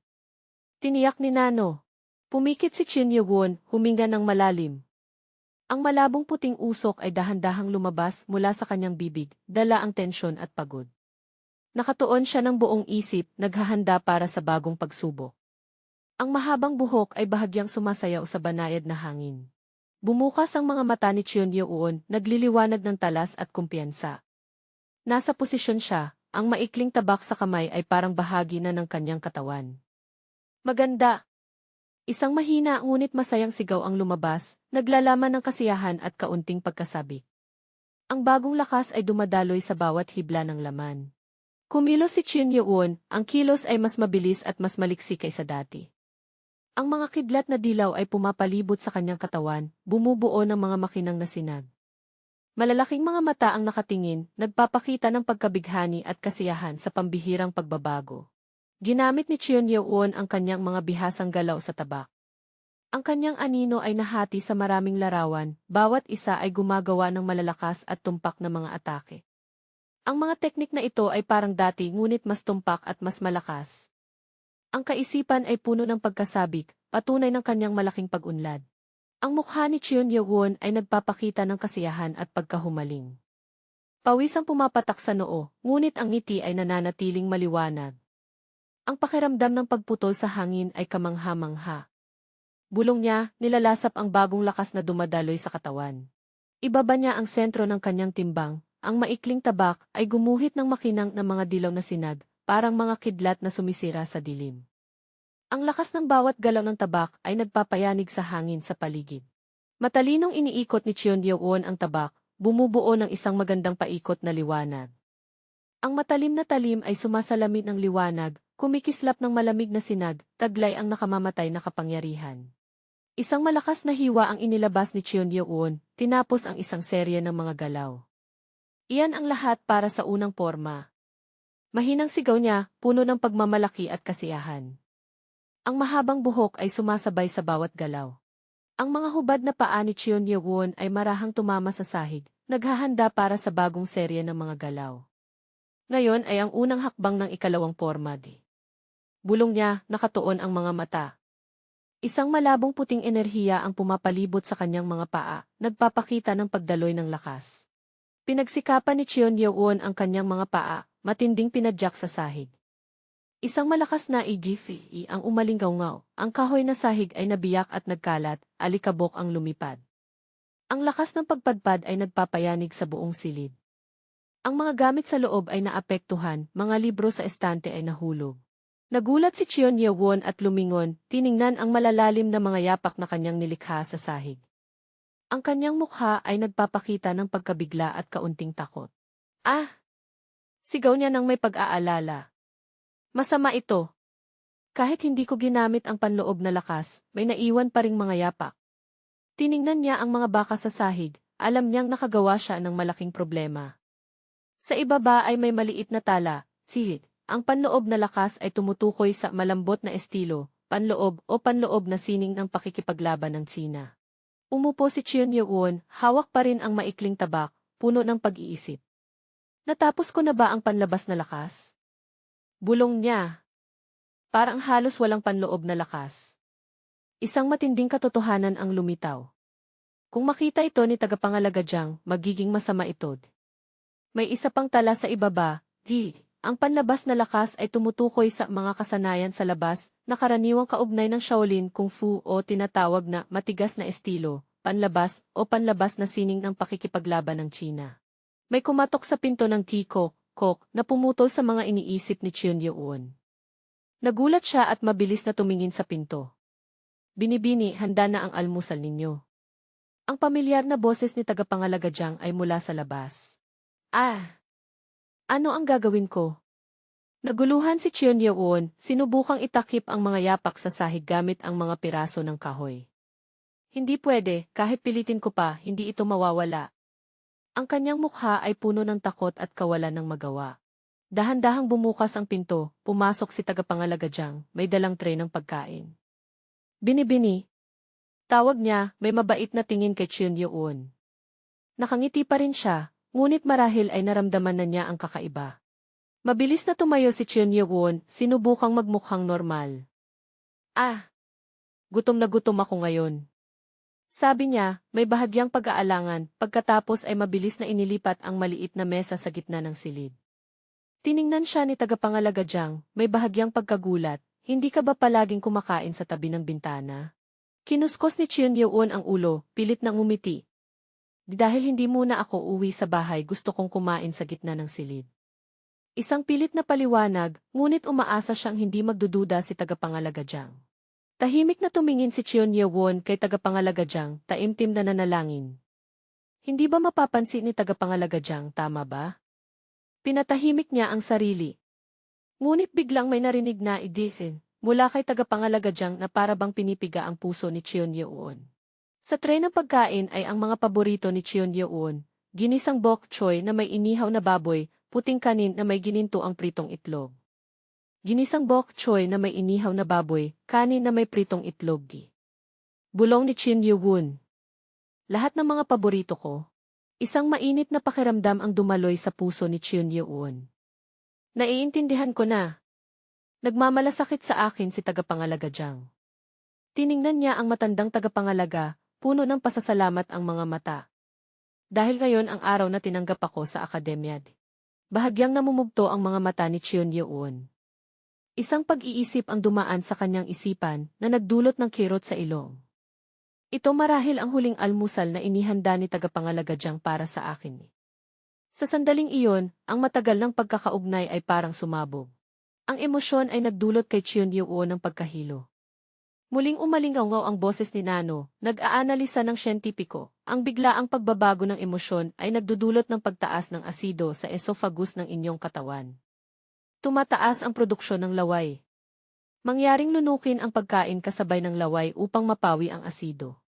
[SPEAKER 1] Tiniyak ni Nano. Pumikit si Chen Yewon, huminga ng malalim. Ang malabong puting usok ay dahan-dahang lumabas mula sa kanyang bibig, dala ang tensyon at pagod. Nakatuon siya ng buong isip, naghahanda para sa bagong pagsubok. Ang mahabang buhok ay bahagyang sumasayaw sa banayad na hangin. Bumukas ang mga mata ni Chen Yewon, nagliliwanag ng talas at kumpiyansa. Nasa posisyon siya, ang maikling tabak sa kamay ay parang bahagi na ng kanyang katawan. Maganda! Isang mahina ngunit masayang sigaw ang lumabas, naglalaman ng kasiyahan at kaunting pagkasabik. Ang bagong lakas ay dumadaloy sa bawat hibla ng laman. Kumilos si Chen Yewon, ang kilos ay mas mabilis at mas maliksi kaysa dati. Ang mga kidlat na dilaw ay pumapalibot sa kanyang katawan, bumubuo ng mga makinang na sinag. Malalaking mga mata ang nakatingin, nagpapakita ng pagkabighani at kasiyahan sa pambihirang pagbabago. Ginamit ni Chen Yewon ang kanyang mga bihasang galaw sa tabak. Ang kanyang anino ay nahati sa maraming larawan, bawat isa ay gumagawa ng malalakas at tumpak na mga atake. Ang mga teknik na ito ay parang dati ngunit mas tumpak at mas malakas. Ang kaisipan ay puno ng pagkasabik, patunay ng kanyang malaking pag-unlad. Ang mukha ni Chen Yewon ay nagpapakita ng kasiyahan at pagkahumaling. Pawis ang pumapatak sa noo, ngunit ang ngiti ay nananatiling maliwanag. Ang pakiramdam ng pagputol sa hangin ay kamangha-mangha. Bulong niya, nilalasap ang bagong lakas na dumadaloy sa katawan. Ibaba niya ang sentro ng kanyang timbang, ang maikling tabak ay gumuhit ng makinang na mga dilaw na sinag, parang mga kidlat na sumisira sa dilim. Ang lakas ng bawat galaw ng tabak ay nagpapayanig sa hangin sa paligid. Matalinong iniikot ni Chen Yewon ang tabak, bumubuo ng isang magandang paikot na liwanag. Ang matalim na talim ay sumasalamin ng liwanag, kumikislap ng malamig na sinag, taglay ang nakamamatay na kapangyarihan. Isang malakas na hiwa ang inilabas ni Chen Yewon, tinapos ang isang serye ng mga galaw. Iyan ang lahat para sa unang porma. Mahinang sigaw niya, puno ng pagmamalaki at kasiyahan. Ang mahabang buhok ay sumasabay sa bawat galaw. Ang mga hubad na paa ni Chen Yewon ay marahang tumama sa sahig, naghahanda para sa bagong serye ng mga galaw. Ngayon ay ang unang hakbang ng ikalawang porma di. Bulong niya, nakatuon ang mga mata. Isang malabong puting enerhiya ang pumapalibot sa kanyang mga paa, nagpapakita ng pagdaloy ng lakas. Pinagsikapan ni Chen Yewon ang kanyang mga paa, matinding pinadyak sa sahig. Isang malakas na igifi ang umalingaw-ngaw, ang kahoy na sahig ay nabiyak at nagkalat, alikabok ang lumipad. Ang lakas ng pagpadpad ay nagpapayanig sa buong silid. Ang mga gamit sa loob ay naapektuhan, mga libro sa estante ay nahulog. Nagulat si Chen Yewon at lumingon, tiningnan ang malalalim na mga yapak na kanyang nilikha sa sahig. Ang kanyang mukha ay nagpapakita ng pagkabigla at kaunting takot. Ah! Sigaw niya nang may pag-aalala. Masama ito. Kahit hindi ko ginamit ang panloob na lakas, may naiwan pa ring mga yapak. Tiningnan niya ang mga baka sa sahig, alam niyang nakagawa siya ng malaking problema. Sa ibaba ay may maliit na tala, sihig. Ang panloob na lakas ay tumutukoy sa malambot na estilo, panloob o panloob na sining ng pakikipaglaban ng Tsina. Umupo si Chen Yewon, hawak pa rin ang maikling tabak, puno ng pag-iisip. Natapos ko na ba ang panlabas na lakas? Bulong niya. parang halos walang panloob na lakas. Isang matinding katotohanan ang lumitaw. Kung makita ito ni tagapangalaga, magiging masama ito. May isa pang tala sa ibaba, ang panlabas na lakas ay tumutukoy sa mga kasanayan sa labas na karaniwang kaugnay ng Shaolin Kung Fu o tinatawag na matigas na estilo, panlabas o panlabas na sining ng pakikipaglaban ng China. May kumatok sa pinto ng Kok na pumutol sa mga iniisip ni Chun Yuon. Nagulat siya at mabilis na tumingin sa pinto. Binibini, handa na ang almusal ninyo. Ang pamilyar na boses ni tagapangalaga ay mula sa labas. Ano ang gagawin ko? Naguluhan si Chun Yuon, sinubukang itakip ang mga yapak sa sahig gamit ang mga piraso ng kahoy. Hindi pwede, kahit pilitin ko pa, hindi ito mawawala. Ang kanyang mukha ay puno ng takot at kawalan ng magawa. Dahan-dahang bumukas ang pinto, pumasok si tagapangalaga, may dalang tray ng pagkain. Binibini. Tawag niya, may mabait na tingin kay Chun Yuon. Nakangiti pa rin siya, ngunit marahil ay naramdaman na niya ang kakaiba. Mabilis na tumayo si Chun Yuon, sinubukang magmukhang normal. Gutom na gutom ako ngayon. Sabi niya, may bahagyang pag-aalangan, pagkatapos ay mabilis na inilipat ang maliit na mesa sa gitna ng silid. Tiningnan siya ni tagapangalaga, may bahagyang pagkagulat, hindi ka ba palaging kumakain sa tabi ng bintana? Kinuskos ni Chun Yuon ang ulo, pilit nang umiti. Dahil hindi muna ako uwi sa bahay, gusto kong kumain sa gitna ng silid. Isang pilit na paliwanag, ngunit umaasa siyang hindi magdududa si tagapangalaga. Tahimik na tumingin si Chun Yuon kay tagapangalaga, taimtim na nanalangin. Hindi ba mapapansin ni tagapangalaga, tama ba? Pinatahimik niya ang sarili. Ngunit biglang may narinig na idithin mula kay tagapangalaga na para bang pinipiga ang puso ni Chun Yuon. Sa tray ng pagkain ay ang mga paborito ni Chun Yuon, ginisang bok choy na may inihaw na baboy, puting kanin na may gininto ang pritong itlog. Ginisang bok choy na may inihaw na baboy, kanin na may pritong itlog. Bulong ni Chun Yuon. Lahat ng mga paborito ko. Isang mainit na pakiramdam ang dumaloy sa puso ni Chun Yuon. Naiintindihan ko na. Nagmamalasakit sa akin si tagapangalaga. Tiningnan niya ang matandang tagapangalaga, puno ng pasasalamat ang mga mata. Dahil ngayon ang araw na tinanggap ako sa akademya. Bahagyang namumugto ang mga mata ni Chun Yuon. Isang pag-iisip ang dumaan sa kanyang isipan na nagdulot ng kirot sa ilong. Ito marahil ang huling almusal na inihanda ni tagapangalaga para sa akin. Sa sandaling iyon, ang matagal ng pagkakaugnay ay parang sumabog. Ang emosyon ay nagdulot kay Chun Yuon ng pagkahilo. Muling umalingaw ang boses ni Nano, nag-aanalisa ng siyentipiko. Ang biglaang pagbabago ng emosyon ay nagdudulot ng pagtaas ng asido sa esophagus ng inyong katawan. Tumataas ang produksyon ng laway. Mangyaring lunukin ang pagkain kasabay ng laway upang mapawi ang asido.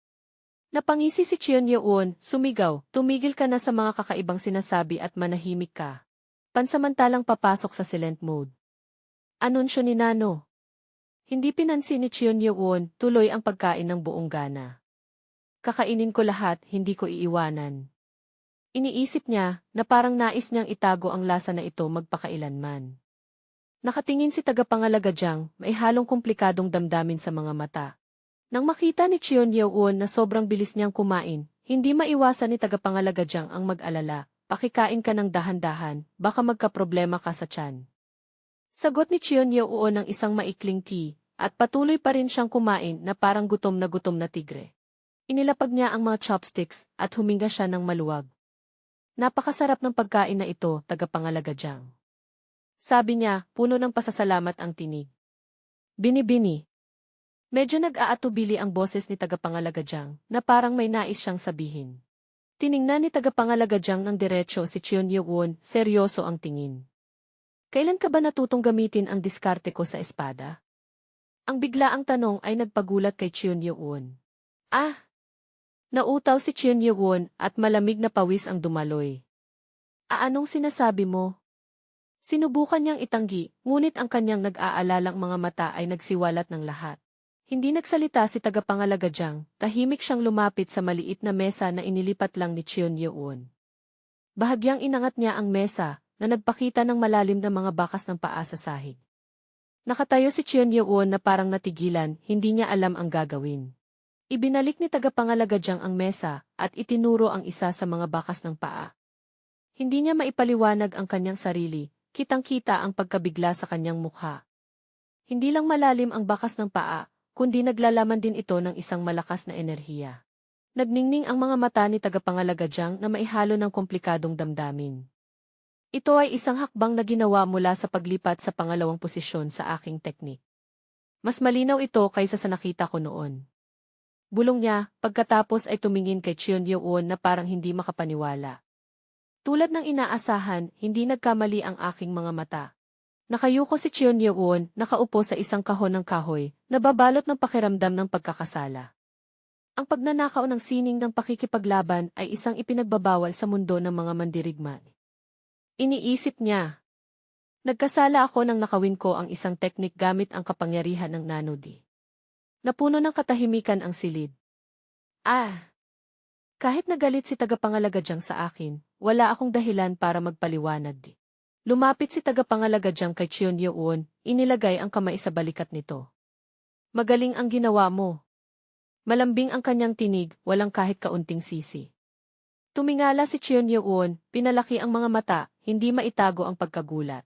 [SPEAKER 1] Napangisi si Chun Yuon, sumigaw, tumigil ka na sa mga kakaibang sinasabi at manahimik ka. Pansamantalang papasok sa silent mode. Anunsyo ni Nano. Hindi pinansin ni Chun Yuon, tuloy ang pagkain ng buong gana. Kakainin ko lahat, hindi ko iiwanan. Iniisip niya na parang nais niyang itago ang lasa na ito magpakailanman. Nakatingin si tagapangalaga, may halong komplikadong damdamin sa mga mata. Nang makita ni Chun Yuon na sobrang bilis niyang kumain, hindi maiwasan ni tagapangalaga ang mag-alala, pakikain ka ng dahan-dahan, baka magkaproblema ka sa tiyan. Sagot ni Chun Yuon ng isang maikling tea, at patuloy pa rin siyang kumain na parang gutom na tigre. Inilapag niya ang mga chopsticks at huminga siya ng maluwag. Napakasarap ng pagkain na ito, tagapangalaga. Sabi niya, puno ng pasasalamat ang tinig. Binibini. Medyo nag-aatubili ang boses ni tagapangalaga na parang may nais siyang sabihin. Tiningnan ni tagapangalaga ng diretso si Chun Yuon, seryoso ang tingin. Kailan ka ba natutong gamitin ang diskarte ko sa espada? Ang biglaang tanong ay nagpagulat kay Chun Yuon. Nautaw si Chun Yuon at malamig na pawis ang dumaloy. Anong sinasabi mo? Sinubukan niyang itanggi, ngunit ang kanyang nag-aalalang mga mata ay nagsiwalat ng lahat. Hindi nagsalita si tagapangalaga, tahimik siyang lumapit sa maliit na mesa na inilipat lang ni Chun Yuon. Bahagyang inangat niya ang mesa, na nagpakita ng malalim na mga bakas ng paa sa sahig. Nakatayo si Cheon Yeo-won na parang natigilan, hindi niya alam ang gagawin. Ibinalik ni tagapangalaga ang mesa at itinuro ang isa sa mga bakas ng paa. Hindi niya maipaliwanag ang kanyang sarili, kitang-kita ang pagkabigla sa kanyang mukha. Hindi lang malalim ang bakas ng paa, kundi naglalaman din ito ng isang malakas na enerhiya. Nagningning ang mga mata ni tagapangalaga na maihalo ng komplikadong damdamin. Ito ay isang hakbang na ginawa mula sa paglipat sa pangalawang posisyon sa aking teknik. Mas malinaw ito kaysa sa nakita ko noon. Bulong niya, pagkatapos ay tumingin kay Cheon Yeo-won na parang hindi makapaniwala. Tulad ng inaasahan, hindi nagkamali ang aking mga mata. Nakayuko si Cheon Yeo-won, nakaupo sa isang kahon ng kahoy, nababalot ng pakiramdam ng pagkakasala. Ang pagnanakaw ng sining ng pakikipaglaban ay isang ipinagbabawal sa mundo ng mga mandirigma. Iniisip niya. Nagkasala ako nang nakawin ko ang isang teknik gamit ang kapangyarihan ng nanodi. Napuno ng katahimikan ang silid. Kahit nagalit si tagapangalaga sa akin, wala akong dahilan para magpaliwanag. Lumapit si tagapangalaga kay Cheon Yeo-won, inilagay ang kamay sa balikat nito. Magaling ang ginawa mo. Malambing ang kanyang tinig, walang kahit kaunting sisi. Tumingala si Cheon Yeo-won, pinalaki ang mga mata, hindi maitago ang pagkagulat.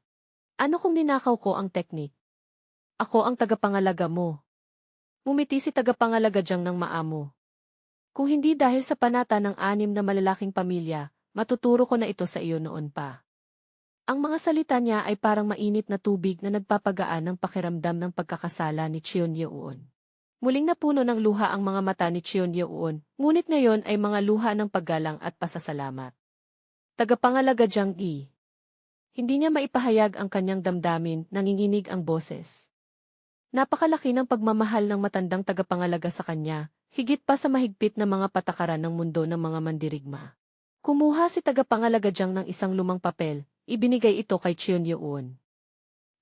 [SPEAKER 1] Ano kung ninakaw ko ang teknik? Ako ang tagapangalaga mo. Umiti si tagapangalaga ng maamo. Kung hindi dahil sa panata ng 6 na malalaking pamilya, matuturo ko na ito sa iyo noon pa. Ang mga salita niya ay parang mainit na tubig na nagpapagaan ng pakiramdam ng pagkakasala ni Cheon Yeo-won. Muling napuno ng luha ang mga mata ni Cheon Yeo-won, ngunit ngayon ay mga luha ng paggalang at pasasalamat. Tagapangalaga Jang-gi. Hindi niya maipahayag ang kanyang damdamin, nanginginig ang boses. Napakalaki ng pagmamahal ng matandang tagapangalaga sa kanya, higit pa sa mahigpit na mga patakaran ng mundo ng mga mandirigma. Kumuha si tagapangalaga ng isang lumang papel, ibinigay ito kay Cheon Yeo-won.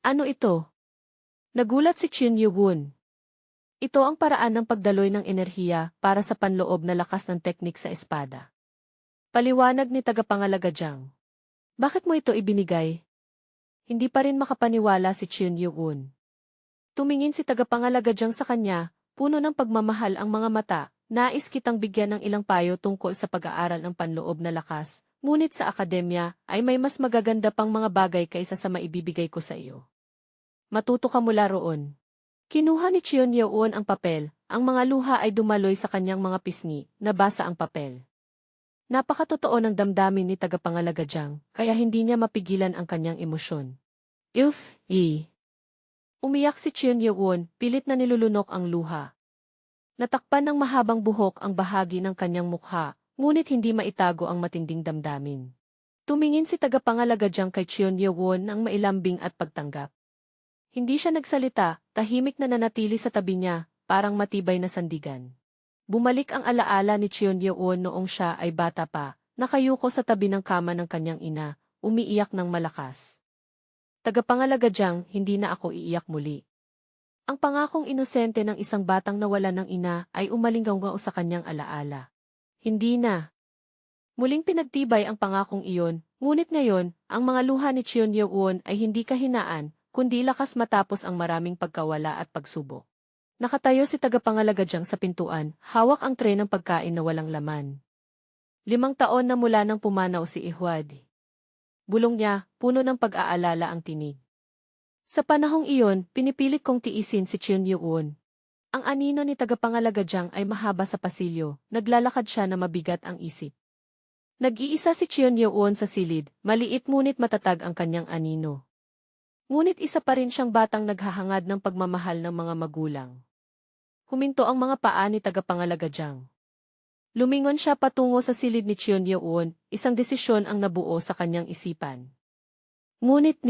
[SPEAKER 1] Ano ito? Nagulat si Cheon Yeo-won. Ito ang paraan ng pagdaloy ng enerhiya para sa panloob na lakas ng teknik sa espada. Paliwanag ni tagapangalaga Jang. Bakit mo ito ibinigay? Hindi pa rin makapaniwala si Cheon Yeo-won. Tumingin si tagapangalaga sa kanya, puno ng pagmamahal ang mga mata, nais kitang bigyan ng ilang payo tungkol sa pag-aaral ng panloob na lakas, ngunit sa akademya ay may mas magaganda pang mga bagay kaysa sa maibibigay ko sa iyo. Matuto ka mula roon. Kinuha ni Cheon Yeo-won ang papel, ang mga luha ay dumaloy sa kanyang mga pisngi, nabasa ang papel. Napakatotoo ng damdamin ni tagapangalaga kaya hindi niya mapigilan ang kanyang emosyon. Umiyak si Cheon Yeo-won, pilit na nilulunok ang luha. Natakpan ng mahabang buhok ang bahagi ng kanyang mukha, ngunit hindi maitago ang matinding damdamin. Tumingin si tagapangalaga kay Cheon Yeo-won ng mailambing at pagtanggap. Hindi siya nagsalita, tahimik na nanatili sa tabi niya, parang matibay na sandigan. Bumalik ang alaala ni Cheon Yeo-won noong siya ay bata pa, nakayuko sa tabi ng kama ng kanyang ina, umiiyak ng malakas. Tagapangalaga hindi na ako iiyak muli. Ang pangakong inosente ng isang batang nawalan ng ina ay umalinggaw sa kanyang alaala. Hindi na. Muling pinagtibay ang pangakong iyon, ngunit ngayon, ang mga luha ni Cheon Yeo-won ay hindi kahinaan, kundi lakas matapos ang maraming pagkawala at pagsubok. Nakatayo si tagapangalaga sa pintuan, hawak ang tray ng pagkain na walang laman. 5 taon na mula nang pumanaw si Ihwad. Bulong niya, puno ng pag-aalala ang tinig. Sa panahong iyon, pinipilit kong tiisin si Cheon Yeo-won. Ang anino ni tagapangalaga ay mahaba sa pasilyo, naglalakad siya na mabigat ang isip. Nag-iisa si Cheon Yeo-won sa silid, maliit ngunit matatag ang kanyang anino. Ngunit isa pa rin siyang batang naghahangad ng pagmamahal ng mga magulang. Huminto ang mga paa ni tagapangalaga Lumingon siya patungo sa silid ni Cheon Yeo-won, isang desisyon ang nabuo sa kanyang isipan. Ngunit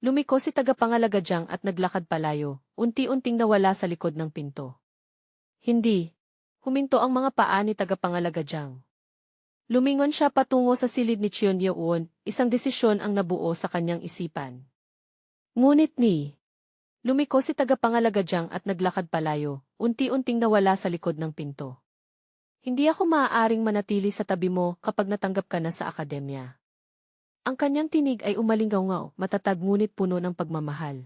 [SPEAKER 1] lumiko si tagapangalaga at naglakad palayo, unti-unting nawala sa likod ng pinto. Hindi. Huminto ang mga paa ni tagapangalaga Lumingon siya patungo sa silid ni Cheon Yeo-won, isang desisyon ang nabuo sa kanyang isipan. Ngunit lumiko si tagapangalaga at naglakad palayo, unti-unting nawala sa likod ng pinto. Hindi ako maaaring manatili sa tabi mo kapag natanggap ka na sa akademya. Ang kanyang tinig ay umalinggaw, matatag ngunit puno ng pagmamahal.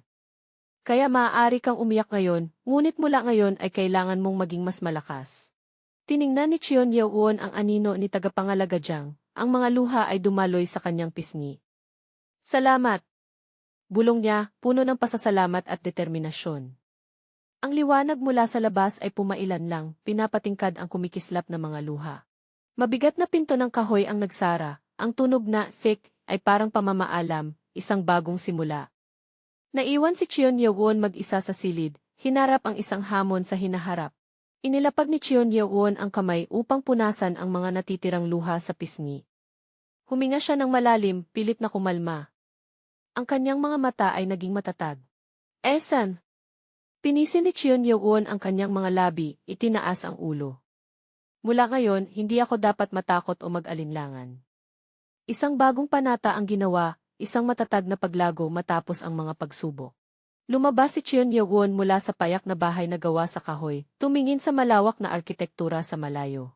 [SPEAKER 1] Kaya maaari kang umiyak ngayon, ngunit mula ngayon ay kailangan mong maging mas malakas. Tiningnan ni Cheon Yeo-won ang anino ni tagapangalaga Jang, ang mga luha ay dumaloy sa kanyang pisngi. Salamat! Bulong niya, puno ng pasasalamat at determinasyon. Ang liwanag mula sa labas ay pumailan lang, pinapatingkad ang kumikislap na mga luha. Mabigat na pinto ng kahoy ang nagsara, ang tunog na "fake" ay parang pamamaalam, isang bagong simula. Naiwan si Cheon Yeo-won mag-isa sa silid, hinarap ang isang hamon sa hinaharap. Inilapag ni Cheon Yeo-won ang kamay upang punasan ang mga natitirang luha sa pisngi. Huminga siya ng malalim, pilit na kumalma. Ang kanyang mga mata ay naging matatag. Esan! Pinisil ni Cheon Yeo-won ang kanyang mga labi, itinaas ang ulo. Mula ngayon, hindi ako dapat matakot o mag-alinlangan. Isang bagong panata ang ginawa, isang matatag na paglago matapos ang mga pagsubok. Lumabas si Cheon Yeo-won mula sa payak na bahay na gawa sa kahoy, tumingin sa malawak na arkitektura sa malayo.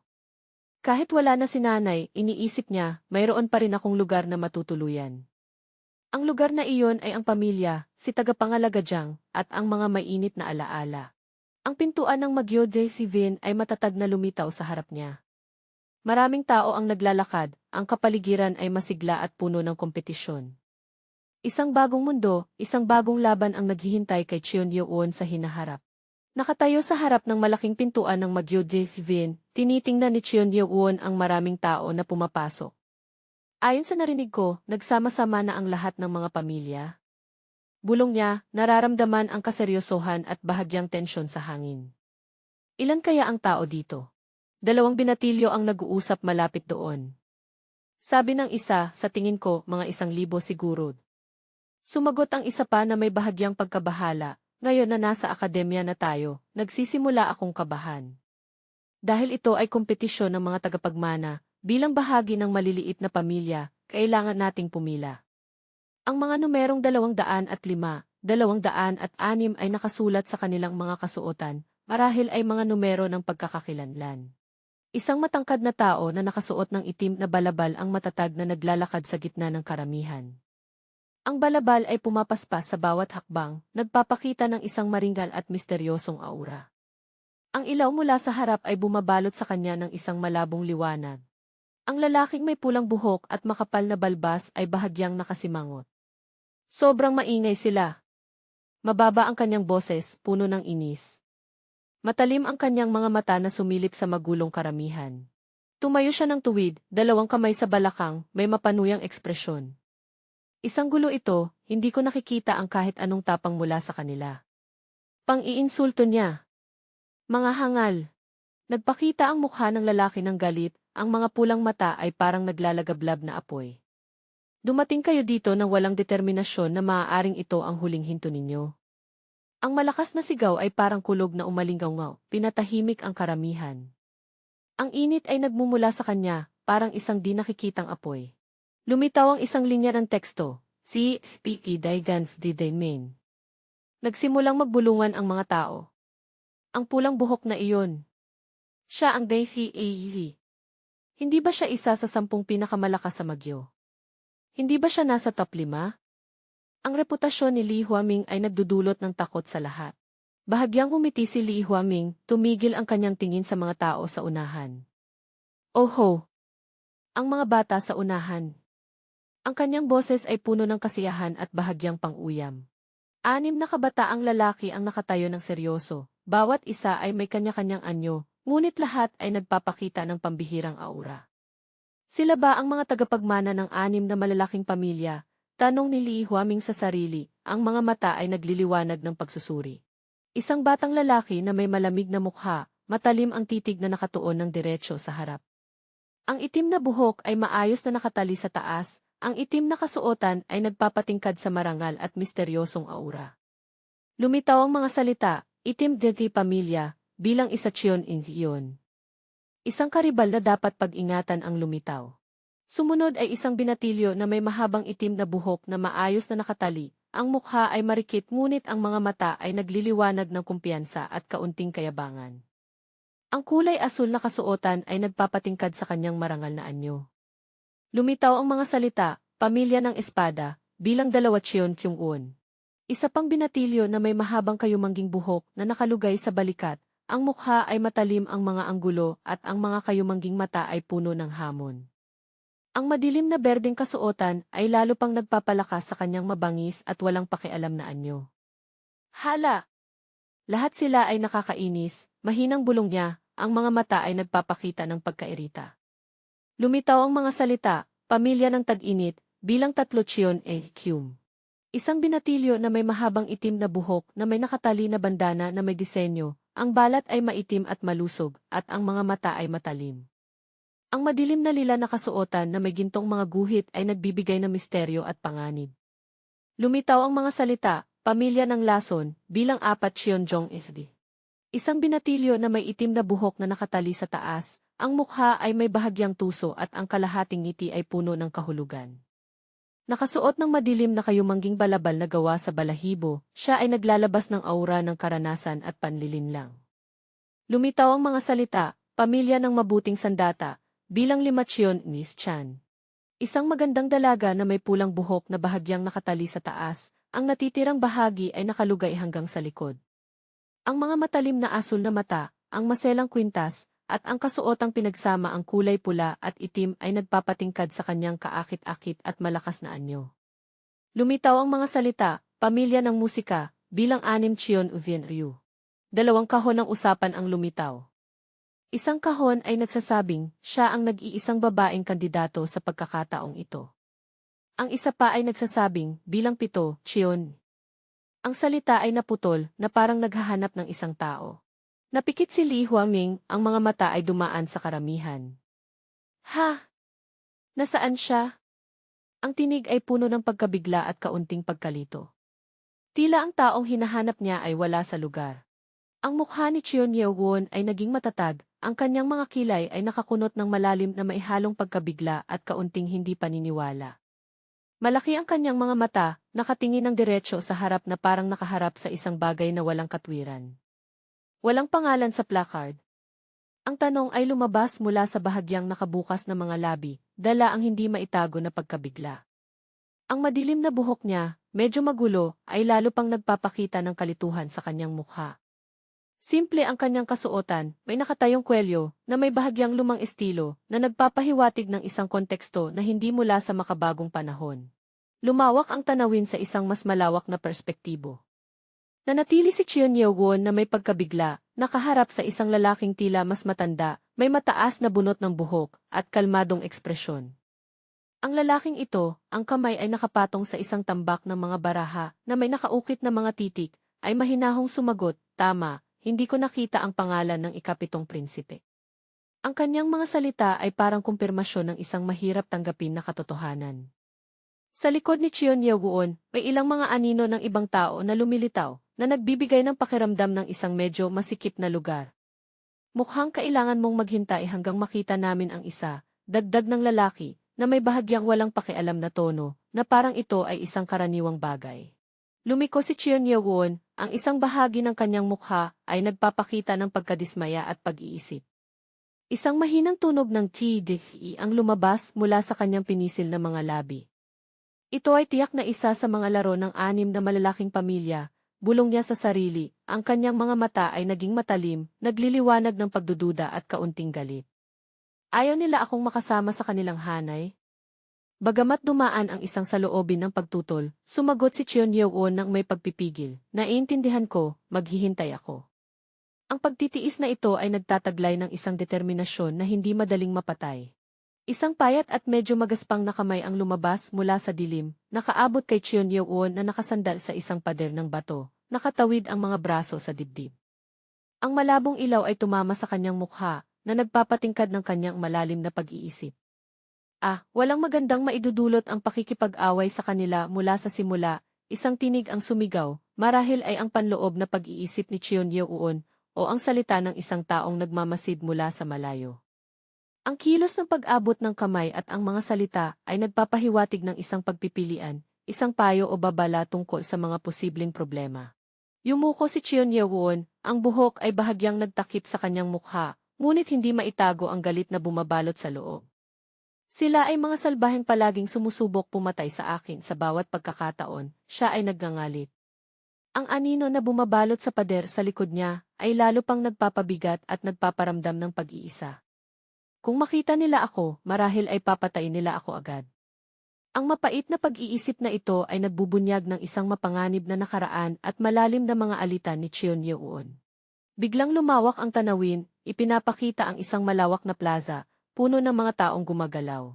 [SPEAKER 1] Kahit wala na si nanay, iniisip niya, mayroon pa rin akong lugar na matutuluyan. Ang lugar na iyon ay ang pamilya, si tagapangalaga Jang, at ang mga mainit na alaala. Ang pintuan ng Magyo Dae-si-bin ay matatag na lumitaw sa harap niya. Maraming tao ang naglalakad, ang kapaligiran ay masigla at puno ng kompetisyon. Isang bagong mundo, isang bagong laban ang naghihintay kay Cheon Yeo-won sa hinaharap. Nakatayo sa harap ng malaking pintuan ng Magyo Dae-si-bin, tinitingnan ni Cheon Yeo-won ang maraming tao na pumapasok. Ayon sa narinig ko, nagsama-sama na ang lahat ng mga pamilya. Bulong niya, nararamdaman ang kaseryosohan at bahagyang tensyon sa hangin. Ilan kaya ang tao dito? 2 binatilyo ang nag-uusap malapit doon. Sabi ng isa, sa tingin ko, mga 1,000 siguro. Sumagot ang isa pa na may bahagyang pagkabahala, ngayon na nasa akademya na tayo, nagsisimula akong kabahan. Dahil ito ay kompetisyon ng mga tagapagmana, bilang bahagi ng maliliit na pamilya, kailangan nating pumila. Ang mga numerong 205, 206 ay nakasulat sa kanilang mga kasuotan, marahil ay mga numero ng pagkakakilanlan. Isang matangkad na tao na nakasuot ng itim na balabal ang matatag na naglalakad sa gitna ng karamihan. Ang balabal ay pumapaspas sa bawat hakbang, nagpapakita ng isang maringal at misteryosong aura. Ang ilaw mula sa harap ay bumabalot sa kanya ng isang malabong liwanag. Ang lalaking may pulang buhok at makapal na balbas ay bahagyang nakasimangot. Sobrang maingay sila. Mababa ang kanyang boses, puno ng inis. Matalim ang kanyang mga mata na sumilip sa magulong karamihan. Tumayo siya ng tuwid, 2 kamay sa balakang, may mapanuyang ekspresyon. Isang gulo ito, hindi ko nakikita ang kahit anong tapang mula sa kanila. Pang-iinsulto niya. Mga hangal. Nagpakita ang mukha ng lalaki ng galit, ang mga pulang mata ay parang naglalagablab na apoy. Dumating kayo dito ng walang determinasyon na maaaring ito ang huling hinto ninyo. Ang malakas na sigaw ay parang kulog na umalinggaw, pinatahimik ang karamihan. Ang init ay nagmumula sa kanya, parang isang di nakikitang apoy. Lumitaw ang isang linya ng teksto, si Speaky Daigan Fdi Daimin. Nagsimulang magbulungan ang mga tao. Ang pulang buhok na iyon. Siya ang Daisy Aili. Hindi ba siya isa sa 10 pinakamalakas sa Magyo? Hindi ba siya nasa top 5? Ang reputasyon ni Lee Huaming ay nagdudulot ng takot sa lahat. Bahagyang humiti si Lee Huaming, tumigil ang kanyang tingin sa mga tao sa unahan. Oho! Ang mga bata sa unahan. Ang kanyang boses ay puno ng kasiyahan at bahagyang pang-uyam. 6 na kabataang lalaki ang nakatayo ng seryoso, bawat isa ay may kanya-kanyang anyo, ngunit lahat ay nagpapakita ng pambihirang aura. Sila ba ang mga tagapagmana ng 6 na malalaking pamilya? Tanong ni Lee Huaming sa sarili, ang mga mata ay nagliliwanag ng pagsusuri. Isang batang lalaki na may malamig na mukha, matalim ang titig na nakatuon ng diretso sa harap. Ang itim na buhok ay maayos na nakatali sa taas, ang itim na kasuotan ay nagpapatingkad sa marangal at misteryosong aura. Lumitaw ang mga salita, itim deti pamilya, bilang isa Cheon iyon. Isang karibal na dapat pag-ingatan ang lumitaw. Sumunod ay isang binatilyo na may mahabang itim na buhok na maayos na nakatali, ang mukha ay marikit ngunit ang mga mata ay nagliliwanag ng kumpiyansa at kaunting kayabangan. Ang kulay asul na kasuotan ay nagpapatingkad sa kanyang marangal na anyo. Lumitaw ang mga salita, pamilya ng espada, bilang 2 Cheon Kyung-un. Isa pang binatilyo na may mahabang kayumangging buhok na nakalugay sa balikat, ang mukha ay matalim ang mga anggulo at ang mga kayumangging mata ay puno ng hamon. Ang madilim na berdeng kasuotan ay lalo pang nagpapalakas sa kanyang mabangis at walang pakialam na anyo. Hala! Lahat sila ay nakakainis, mahinang bulong niya, ang mga mata ay nagpapakita ng pagkairita. Lumitaw ang mga salita, pamilya ng tag-init, bilang 3 Chion Cum. Isang binatilyo na may mahabang itim na buhok na may nakatali na bandana na may disenyo, ang balat ay maitim at malusog, at ang mga mata ay matalim. Ang madilim na lila na kasuotan na may gintong mga guhit ay nagbibigay ng misteryo at panganib. Lumitaw ang mga salita, pamilya ng lason, bilang 4 Cheonjong FD. Isang binatilyo na may itim na buhok na nakatali sa taas, ang mukha ay may bahagyang tuso at ang kalahating ngiti ay puno ng kahulugan. Nakasuot ng madilim na kayumangging balabal na gawa sa balahibo, siya ay naglalabas ng aura ng karanasan at panlilinlang. Lumitaw ang mga salita, pamilya ng mabuting sandata, bilang 5 Cheon Miss Chan. Isang magandang dalaga na may pulang buhok na bahagyang nakatali sa taas, ang natitirang bahagi ay nakalugay hanggang sa likod. Ang mga matalim na asul na mata, ang maselang kwintas, at ang kasuotang pinagsama ang kulay pula at itim ay nagpapatingkad sa kanyang kaakit-akit at malakas na anyo. Lumitaw ang mga salita, pamilya ng musika, bilang 6 Cheon Uvien Ryu. 2 kahon ng usapan ang lumitaw. Isang kahon ay nagsasabing, siya ang nag-iisang babaeng kandidato sa pagkakataong ito. Ang isa pa ay nagsasabing, bilang 7, Cheon. Ang salita ay naputol, na parang naghahanap ng isang tao. Napikit si Li Huaming, ang mga mata ay dumaan sa karamihan. Ha? Nasaan siya? Ang tinig ay puno ng pagkabigla at kaunting pagkalito. Tila ang taong hinahanap niya ay wala sa lugar. Ang mukha ni Cheon Yeo-won ay naging matatag, ang kanyang mga kilay ay nakakunot ng malalim na maihalong pagkabigla at kaunting hindi paniniwala. Malaki ang kanyang mga mata, nakatingin ng diretso sa harap na parang nakaharap sa isang bagay na walang katwiran. Walang pangalan sa placard. Ang tanong ay lumabas mula sa bahagyang nakabukas na mga labi, dala ang hindi maitago na pagkabigla. Ang madilim na buhok niya, medyo magulo, ay lalo pang nagpapakita ng kalituhan sa kanyang mukha. Simple ang kanyang kasuotan, may nakatayong kwelyo, na may bahagyang lumang estilo, na nagpapahiwatig ng isang konteksto na hindi mula sa makabagong panahon. Lumawak ang tanawin sa isang mas malawak na perspektibo. Nanatili si Cheon Yeo-won na may pagkabigla, nakaharap sa isang lalaking tila mas matanda, may mataas na bunot ng buhok, at kalmadong ekspresyon. Ang lalaking ito, ang kamay ay nakapatong sa isang tambak ng mga baraha, na may nakaukit na mga titik, ay mahinahong sumagot, tama. Hindi ko nakita ang pangalan ng ika-7 prinsipe. Ang kanyang mga salita ay parang kumpirmasyon ng isang mahirap tanggapin na katotohanan. Sa likod ni Cheon Yeo-won, may ilang mga anino ng ibang tao na lumilitaw, na nagbibigay ng pakiramdam ng isang medyo masikip na lugar. Mukhang kailangan mong maghintay hanggang makita namin ang isa, dagdag ng lalaki, na may bahagyang walang pakialam na tono, na parang ito ay isang karaniwang bagay. Lumiko si Cheon Yeo-won, ang isang bahagi ng kanyang mukha ay nagpapakita ng pagkadismaya at pag-iisip. Isang mahinang tunog ng TDE ang lumabas mula sa kanyang pinisil na mga labi. Ito ay tiyak na isa sa mga laro ng 6 na malalaking pamilya, bulong niya sa sarili, ang kanyang mga mata ay naging matalim, nagliliwanag ng pagdududa at kaunting galit. Ayaw nila akong makasama sa kanilang hanay? Bagamat dumaan ang isang saloobin ng pagtutol, sumagot si Cheon Yeo-won ng may pagpipigil, naiintindihan ko, maghihintay ako. Ang pagtitiis na ito ay nagtataglay ng isang determinasyon na hindi madaling mapatay. Isang payat at medyo magaspang na kamay ang lumabas mula sa dilim, nakaabot kay Cheon Yeo-won na nakasandal sa isang pader ng bato, nakatawid ang mga braso sa dibdib. Ang malabong ilaw ay tumama sa kanyang mukha, na nagpapatingkad ng kanyang malalim na pag-iisip. Walang magandang maidudulot ang pakikipag-away sa kanila mula sa simula, isang tinig ang sumigaw, marahil ay ang panloob na pag-iisip ni Cheon Yeo-won, o ang salita ng isang taong nagmamasid mula sa malayo. Ang kilos ng pag-abot ng kamay at ang mga salita ay nagpapahiwatig ng isang pagpipilian, isang payo o babala tungkol sa mga posibleng problema. Yumuko si Cheon Yeo-won, ang buhok ay bahagyang nagtakip sa kanyang mukha, ngunit hindi maitago ang galit na bumabalot sa loob. Sila ay mga salbaheng palaging sumusubok pumatay sa akin sa bawat pagkakataon, siya ay nagngangalit. Ang anino na bumabalot sa pader sa likod niya ay lalo pang nagpapabigat at nagpaparamdam ng pag-iisa. Kung makita nila ako, marahil ay papatayin nila ako agad. Ang mapait na pag-iisip na ito ay nagbubunyag ng isang mapanganib na nakaraan at malalim na mga alitan ni Cheon Yeo-won. Biglang lumawak ang tanawin, ipinapakita ang isang malawak na plaza, puno ng mga taong gumagalaw.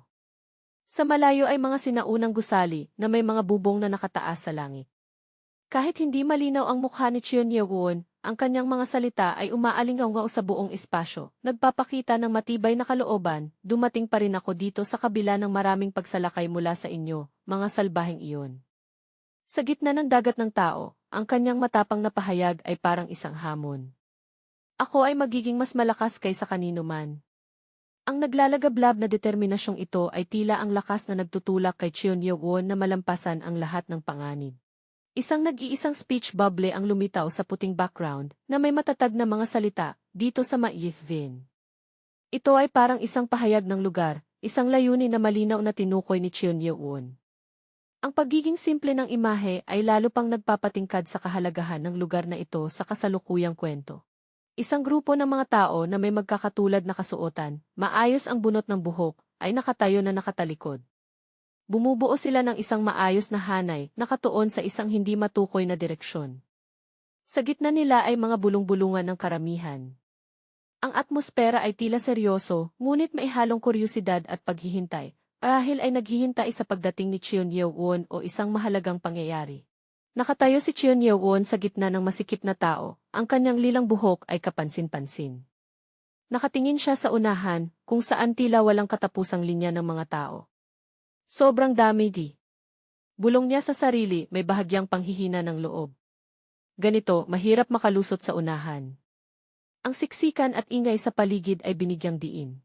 [SPEAKER 1] Sa malayo ay mga sinaunang gusali na may mga bubong na nakataas sa langit. Kahit hindi malinaw ang mukha ni Cheon Yeo-won, ang kanyang mga salita ay umaalingaw sa buong espasyo, nagpapakita ng matibay na kalooban. Dumating pa rin ako dito sa kabila ng maraming pagsalakay mula sa inyo, mga salbaheng iyon. Sa gitna ng dagat ng tao, ang kanyang matapang na pahayag ay parang isang hamon. Ako ay magiging mas malakas kaysa kanino man. Ang naglalagablab na determinasyong ito ay tila ang lakas na nagtutulak kay Cheon Yeo-won na malampasan ang lahat ng panganib. Isang nag-iisang speech bubble ang lumitaw sa puting background na may matatag na mga salita dito sa Maiyithvin. Ito ay parang isang pahayag ng lugar, isang layunin na malinaw na tinukoy ni Cheon Yeo-won. Ang pagiging simple ng imahe ay lalo pang nagpapatingkad sa kahalagahan ng lugar na ito sa kasalukuyang kwento. Isang grupo ng mga tao na may magkakatulad na kasuotan, maayos ang bunot ng buhok, ay nakatayo na nakatalikod. Bumubuo sila ng isang maayos na hanay, nakatuon sa isang hindi matukoy na direksyon. Sa gitna nila ay mga bulong-bulungan ng karamihan. Ang atmosfera ay tila seryoso, ngunit may halong kuryusidad at paghihintay, marahil ay naghihintay sa pagdating ni Cheon Yeo-won o isang mahalagang pangyayari. Nakatayo si Cheon Yeo-won sa gitna ng masikip na tao, ang kanyang lilang buhok ay kapansin-pansin. Nakatingin siya sa unahan, kung saan tila walang katapusang linya ng mga tao. Sobrang dami bulong niya sa sarili, may bahagyang panghihina ng loob. Ganito, mahirap makalusot sa unahan. Ang siksikan at ingay sa paligid ay binigyang diin.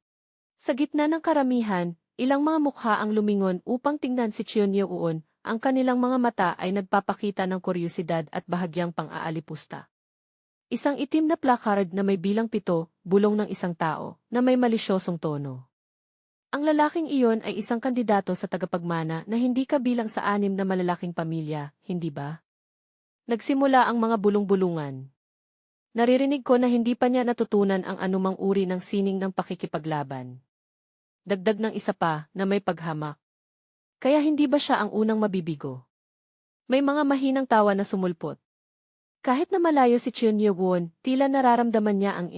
[SPEAKER 1] Sa gitna ng karamihan, ilang mga mukha ang lumingon upang tingnan si Cheon Yeo-won, ang kanilang mga mata ay nagpapakita ng kuryusidad at bahagyang pang-aalipusta. Isang itim na placard na may bilang 7, bulong ng isang tao, na may malisyosong tono. Ang lalaking iyon ay isang kandidato sa tagapagmana na hindi kabilang sa 6 na malalaking pamilya, hindi ba? Nagsimula ang mga bulong-bulungan. Naririnig ko na hindi pa niya natutunan ang anumang uri ng sining ng pakikipaglaban. Dagdag ng isa pa na may paghamak. Kaya hindi ba siya ang unang mabibigo? May mga mahinang tawa na sumulpot. Kahit na malayo si Cheon Yeo-won, tila nararamdaman niya ang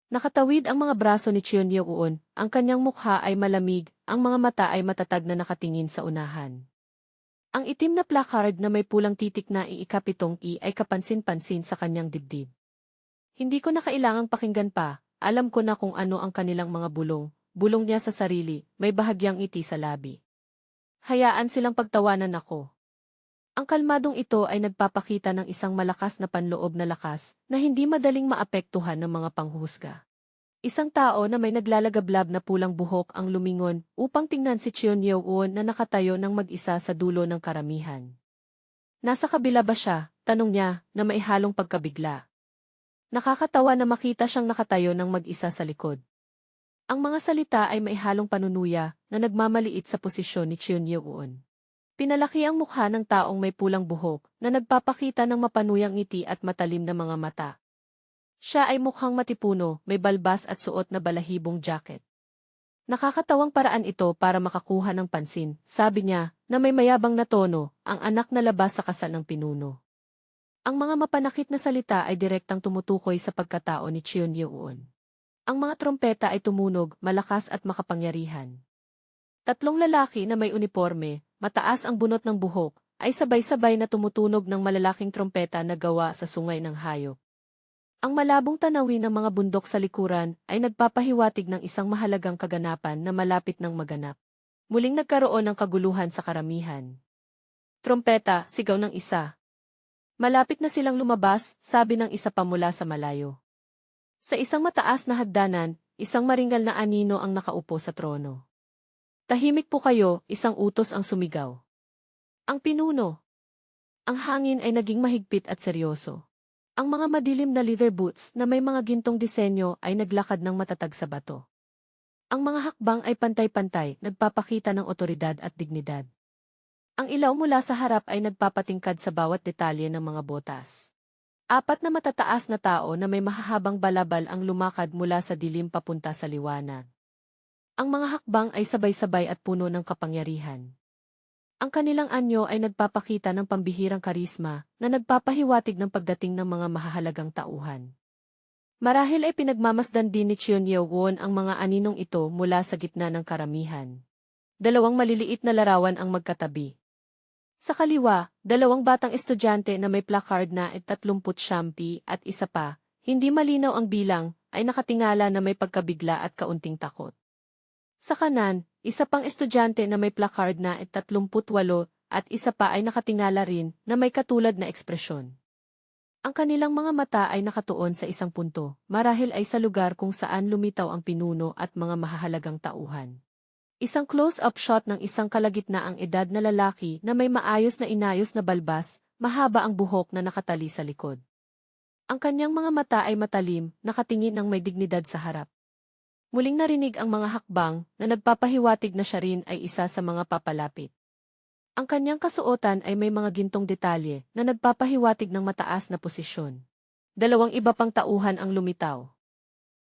[SPEAKER 1] Nakatawid ang mga braso ni Cheon Yeo-won, ang kanyang mukha ay malamig, ang mga mata ay matatag na nakatingin sa unahan. Ang itim na placard na may pulang titik na ika-7 ay kapansin-pansin sa kanyang dibdib. Hindi ko na kailangang pakinggan pa, alam ko na kung ano ang kanilang mga bulong niya sa sarili, may bahagyang ngiti sa labi. Hayaan silang pagtawanan ako. Ang kalmadong ito ay nagpapakita ng isang malakas na panloob na lakas na hindi madaling maapektuhan ng mga panghuhusga. Isang tao na may naglalagablab na pulang buhok ang lumingon upang tingnan si Cheon Yeo-won na nakatayo ng mag-isa sa dulo ng karamihan. Nasa kabila ba siya? Tanong niya na may halong pagkabigla. Nakakatawa na makita siyang nakatayo ng mag-isa sa likod. Ang mga salita ay may halong panunuya na nagmamaliit sa posisyon ni Cheon Yeo-won. Pinalaki ang mukha ng taong may pulang buhok na nagpapakita ng mapanuyang ngiti at matalim na mga mata. Siya ay mukhang matipuno, may balbas at suot na balahibong jacket. Nakakatawang paraan ito para makakuha ng pansin, sabi niya, na may mayabang na tono, ang anak na labas sa kasal ng pinuno. Ang mga mapanakit na salita ay direktang tumutukoy sa pagkatao ni Cheon Yeo-won. Ang mga trompeta ay tumunog, malakas at makapangyarihan. 3 lalaki na may uniforme, mataas ang bunot ng buhok, ay sabay-sabay na tumutunog ng malalaking trompeta na gawa sa sungay ng hayop. Ang malabong tanawin ng mga bundok sa likuran ay nagpapahiwatig ng isang mahalagang kaganapan na malapit ng maganap. Muling nagkaroon ng kaguluhan sa karamihan. Trompeta, sigaw ng isa. Malapit na silang lumabas, sabi ng isa pa mula sa malayo. Sa isang mataas na hagdanan, isang maringal na anino ang nakaupo sa trono. Tahimik po kayo, isang utos ang sumigaw. Ang pinuno. Ang hangin ay naging mahigpit at seryoso. Ang mga madilim na leather boots na may mga gintong disenyo ay naglakad ng matatag sa bato. Ang mga hakbang ay pantay-pantay, nagpapakita ng otoridad at dignidad. Ang ilaw mula sa harap ay nagpapatingkad sa bawat detalye ng mga botas. Apat na matataas na tao na may mahahabang balabal ang lumakad mula sa dilim papunta sa liwanag. Ang mga hakbang ay sabay-sabay at puno ng kapangyarihan. Ang kanilang anyo ay nagpapakita ng pambihirang karisma na nagpapahiwatig ng pagdating ng mga mahahalagang tauhan. Marahil ay pinagmamasdan din ni Cheon Yeo-won ang mga aninong ito mula sa gitna ng karamihan. Dalawang maliliit na larawan ang magkatabi. Sa kaliwa, dalawang batang estudyante na may placard na 30 siyampi at isa pa, hindi malinaw ang bilang, ay nakatingala na may pagkabigla at kaunting takot. Sa kanan, isa pang estudyante na may placard na 38 at isa pa ay nakatingala rin na may katulad na ekspresyon. Ang kanilang mga mata ay nakatuon sa isang punto, marahil ay sa lugar kung saan lumitaw ang pinuno at mga mahahalagang tauhan. Isang close-up shot ng isang kalagitnaang edad na lalaki na may maayos na inayos na balbas, mahaba ang buhok na nakatali sa likod. Ang kanyang mga mata ay matalim, nakatingin ng may dignidad sa harap. Muling narinig ang mga hakbang na nagpapahiwatig na siya rin ay isa sa mga papalapit. Ang kanyang kasuotan ay may mga gintong detalye na nagpapahiwatig ng mataas na posisyon. Dalawang iba pang tauhan ang lumitaw.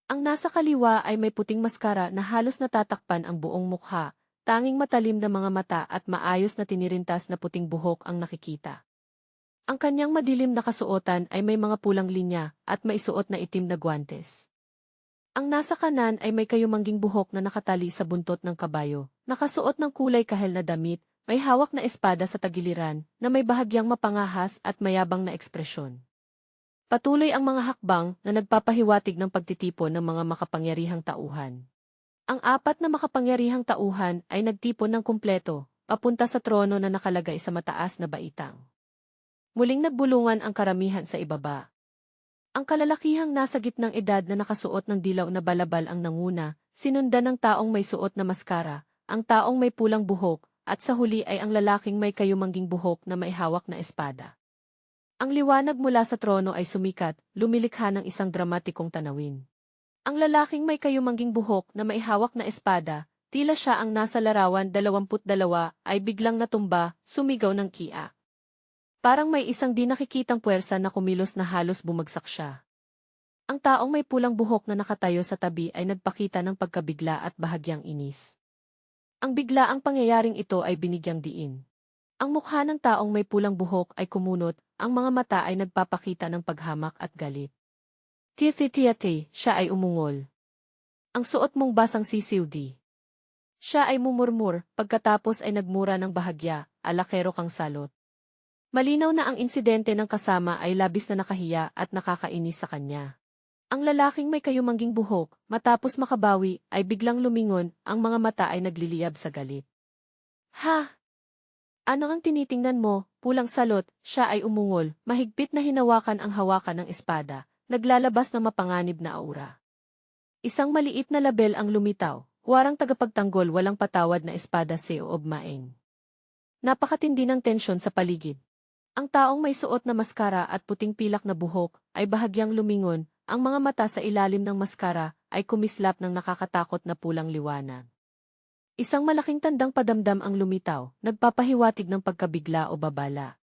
[SPEAKER 1] Ang nasa kaliwa ay may puting maskara na halos natatakpan ang buong mukha, tanging matalim na mga mata at maayos na tinirintas na puting buhok ang nakikita. Ang kanyang madilim na kasuotan ay may mga pulang linya at may suot na itim na guwantes. Ang nasa kanan ay may kayumangging buhok na nakatali sa buntot ng kabayo, nakasuot ng kulay kahel na damit, may hawak na espada sa tagiliran na may bahagyang mapangahas at mayabang na ekspresyon. Patuloy ang mga hakbang na nagpapahiwatig ng pagtitipon ng mga makapangyarihang tauhan. Ang apat na makapangyarihang tauhan ay nagtipon ng kumpleto, papunta sa trono na nakalagay sa mataas na baitang. Muling nagbulungan ang karamihan sa ibaba. Ang kalalakihang nasa gitnang edad na nakasuot ng dilaw na balabal ang nanguna, sinundan ng taong may suot na maskara, ang taong may pulang buhok, at sa huli ay ang lalaking may kayumangging buhok na may hawak na espada. Ang liwanag mula sa trono ay sumikat, lumilikha ng isang dramatikong tanawin. Ang lalaking may kayumangging buhok na may hawak na espada, tila siya ang nasa larawan 22, ay biglang natumba, sumigaw ng kiak. Parang may isang di nakikitang puwersa na kumilos na halos bumagsak siya. Ang taong may pulang buhok na nakatayo sa tabi ay nagpakita ng pagkabigla at bahagyang inis. Ang biglaang pangyayaring ito ay binigyang diin. Ang mukha ng taong may pulang buhok ay kumunot, ang mga mata ay nagpapakita ng paghamak at galit. Tiyati, siya ay umungol. Ang suot mong basang sisiw di. Siya ay mumurmur, pagkatapos ay nagmura ng bahagya, alakero kang salot. Malinaw na ang insidente ng kasama ay labis na nakahiya at nakakainis sa kanya. Ang lalaking may kayumangging buhok, matapos makabawi, ay biglang lumingon, ang mga mata ay nagliliyab sa galit. Ha! Ano ang tinitingnan mo, pulang salot, siya ay umungol, mahigpit na hinawakan ang hawakan ng espada, naglalabas ng mapanganib na aura. Isang maliit na label ang lumitaw, huwarang tagapagtanggol walang patawad na espada si Oobmaeng. Napakatindi ng tensyon sa paligid. Ang taong may suot na maskara at puting pilak na buhok ay bahagyang lumingon, ang mga mata sa ilalim ng maskara ay kumislap ng nakakatakot na pulang liwanag. Isang malaking tandang padamdam ang lumitaw, nagpapahiwatig ng pagkabigla o babala.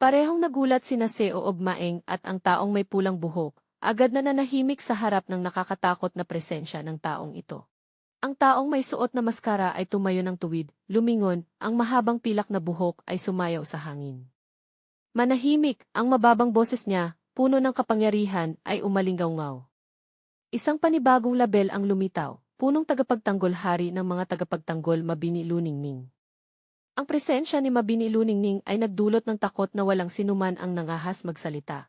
[SPEAKER 1] Parehong nagulat sina Seo Oobmaeng at ang taong may pulang buhok, agad na nanahimik sa harap ng nakakatakot na presensya ng taong ito. Ang taong may suot na maskara ay tumayo ng tuwid, lumingon, ang mahabang pilak na buhok ay sumayaw sa hangin. Manahimik, ang mababang boses niya, puno ng kapangyarihan, ay umalingaw-ngaw. Isang panibagong label ang lumitaw. Punong tagapagtanggol hari ng mga tagapagtanggol Mabini Luningning. Ang presensya ni Mabini Luningning ay nagdulot ng takot na walang sinuman ang nangahas magsalita.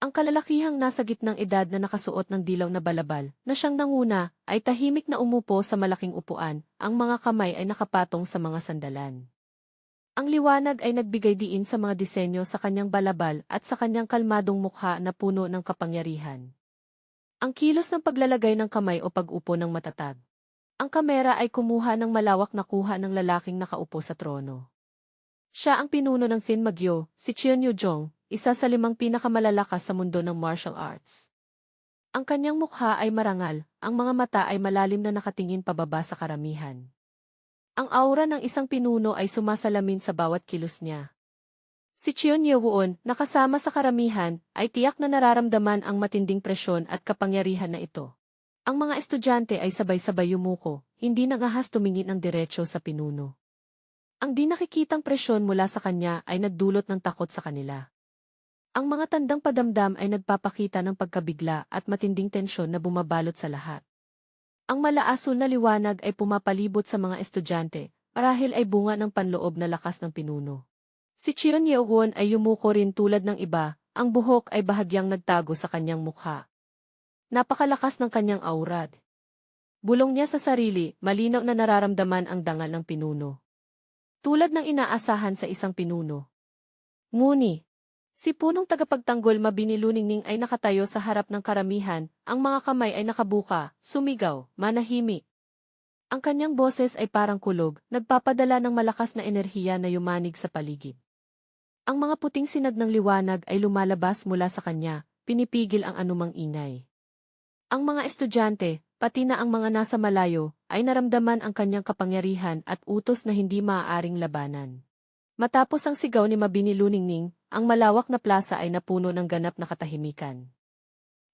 [SPEAKER 1] Ang kalalakihang nasa gitnang edad na nakasuot ng dilaw na balabal, na siyang nanguna, ay tahimik na umupo sa malaking upuan, ang mga kamay ay nakapatong sa mga sandalan. Ang liwanag ay nagbigay diin sa mga disenyo sa kanyang balabal at sa kanyang kalmadong mukha na puno ng kapangyarihan. Ang kilos ng paglalagay ng kamay o pag-upo ng matatag. Ang kamera ay kumuha ng malawak na kuha ng lalaking nakaupo sa trono. Siya ang pinuno ng Thin Magyo, si Cheon Yu-jong, isa sa 5 pinakamalalakas sa mundo ng martial arts. Ang kanyang mukha ay marangal, ang mga mata ay malalim na nakatingin pababa sa karamihan. Ang aura ng isang pinuno ay sumasalamin sa bawat kilos niya. Si Cheon Yewon, nakasama sa karamihan, ay tiyak na nararamdaman ang matinding presyon at kapangyarihan na ito. Ang mga estudyante ay sabay-sabay yumuko, hindi nangahas tumingin ng diretsyo sa pinuno. Ang di nakikitang presyon mula sa kanya ay nagdulot ng takot sa kanila. Ang mga tandang padamdam ay nagpapakita ng pagkabigla at matinding tensyon na bumabalot sa lahat. Ang malaasul na liwanag ay pumapalibot sa mga estudyante, marahil ay bunga ng panloob na lakas ng pinuno. Si Cheon Yewon ay yumuko rin tulad ng iba, ang buhok ay bahagyang nagtago sa kanyang mukha. Napakalakas ng kanyang aura. Bulong niya sa sarili, malinaw na nararamdaman ang dangal ng pinuno. Tulad ng inaasahan sa isang pinuno. Nguni, si punong tagapagtanggol Mabiniluningning ay nakatayo sa harap ng karamihan, ang mga kamay ay nakabuka, sumigaw, manahimik. Ang kanyang boses ay parang kulog, nagpapadala ng malakas na enerhiya na yumanig sa paligid. Ang mga puting sinag ng liwanag ay lumalabas mula sa kanya, pinipigil ang anumang ingay. Ang mga estudyante, pati na ang mga nasa malayo, ay naramdaman ang kanyang kapangyarihan at utos na hindi maaaring labanan. Matapos ang sigaw ni Mabiniluningning, ang malawak na plaza ay napuno ng ganap na katahimikan.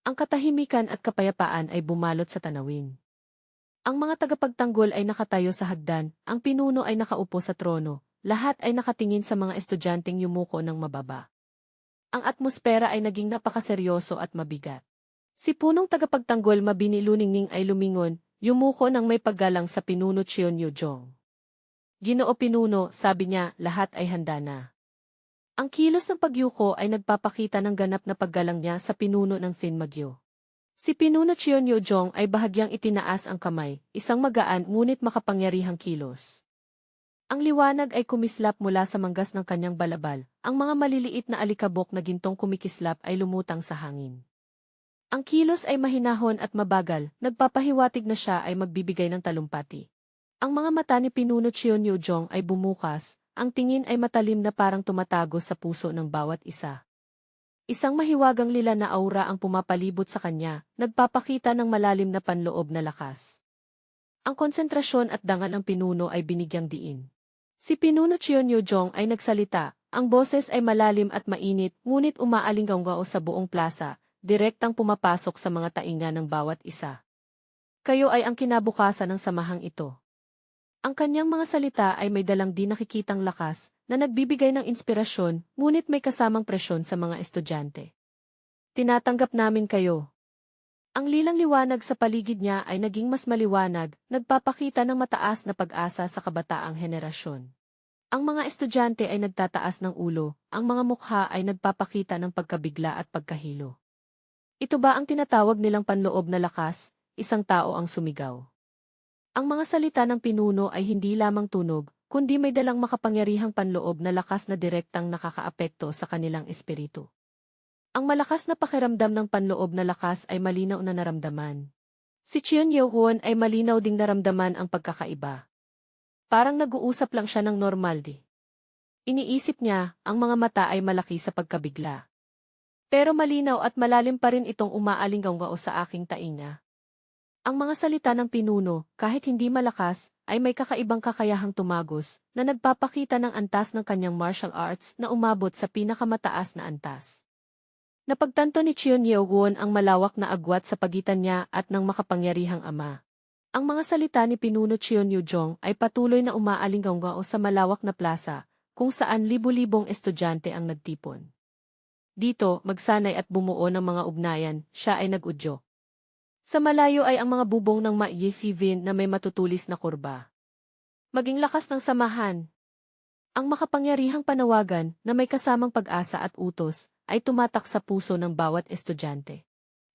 [SPEAKER 1] Ang katahimikan at kapayapaan ay bumalot sa tanawin. Ang mga tagapagtanggol ay nakatayo sa hagdan, ang pinuno ay nakaupo sa trono, lahat ay nakatingin sa mga estudyanteng yumuko ng mababa. Ang atmosfera ay naging napakaseryoso at mabigat. Si punong tagapagtanggol Mabiniluningning ay lumingon, yumuko ng may paggalang sa pinuno Cheon Yujong. Ginoo Pinuno, sabi niya, lahat ay handa na. Ang kilos ng pagyuko ay nagpapakita ng ganap na paggalang niya sa pinuno ng Thin Magyo. Si Pinuno Cheon Yujong ay bahagyang itinaas ang kamay, isang magaan ngunit makapangyarihang kilos. Ang liwanag ay kumislap mula sa manggas ng kanyang balabal, ang mga maliliit na alikabok na gintong kumikislap ay lumutang sa hangin. Ang kilos ay mahinahon at mabagal, nagpapahiwatig na siya ay magbibigay ng talumpati. Ang mga mata ni Pinuno Cheon Yujong ay bumukas, ang tingin ay matalim na parang tumatago sa puso ng bawat isa. Isang mahiwagang lila na aura ang pumapalibot sa kanya, nagpapakita ng malalim na panloob na lakas. Ang konsentrasyon at dangal ng pinuno ay binigyang diin. Si Pinuno Cheon Yujong ay nagsalita, ang boses ay malalim at mainit, ngunit umaalingaw sa buong plaza, direktang pumapasok sa mga tainga ng bawat isa. Kayo ay ang kinabukasan ng samahang ito. Ang kanyang mga salita ay may dalang di nakikitang lakas, na nagbibigay ng inspirasyon, ngunit may kasamang presyon sa mga estudyante. Tinatanggap namin kayo. Ang lilang liwanag sa paligid niya ay naging mas maliwanag, nagpapakita ng mataas na pag-asa sa kabataang henerasyon. Ang mga estudyante ay nagtataas ng ulo, ang mga mukha ay nagpapakita ng pagkabigla at pagkahilo. Ito ba ang tinatawag nilang panloob na lakas? Isang tao ang sumigaw. Ang mga salita ng pinuno ay hindi lamang tunog, kundi may dalang makapangyarihang panloob na lakas na direktang nakakaapekto sa kanilang espiritu. Ang malakas na pakiramdam ng panloob na lakas ay malinaw na naramdaman. Si Cheon Yewon ay malinaw ding naramdaman ang pagkakaiba. Parang nag-uusap lang siya ng normal di. Iniisip niya, ang mga mata ay malaki sa pagkabigla. Pero malinaw at malalim pa rin itong umaalingaw sa aking tainga. Ang mga salita ng pinuno, kahit hindi malakas, ay may kakaibang kakayahang tumagos, na nagpapakita ng antas ng kanyang martial arts na umabot sa pinakamataas na antas. Napagtanto ni Cheon Yewon ang malawak na agwat sa pagitan niya at ng makapangyarihang ama. Ang mga salita ni Pinuno Cheon Yujong ay patuloy na umaalingaw sa malawak na plaza, kung saan libu-libong estudyante ang nagtipon. Dito, magsanay at bumuo ng mga ugnayan, siya ay nag-udyo. Sa malayo ay ang mga bubong ng Maiyifivin na may matutulis na kurba. Maging lakas ng samahan. Ang makapangyarihang panawagan na may kasamang pag-asa at utos, ay tumatak sa puso ng bawat estudyante.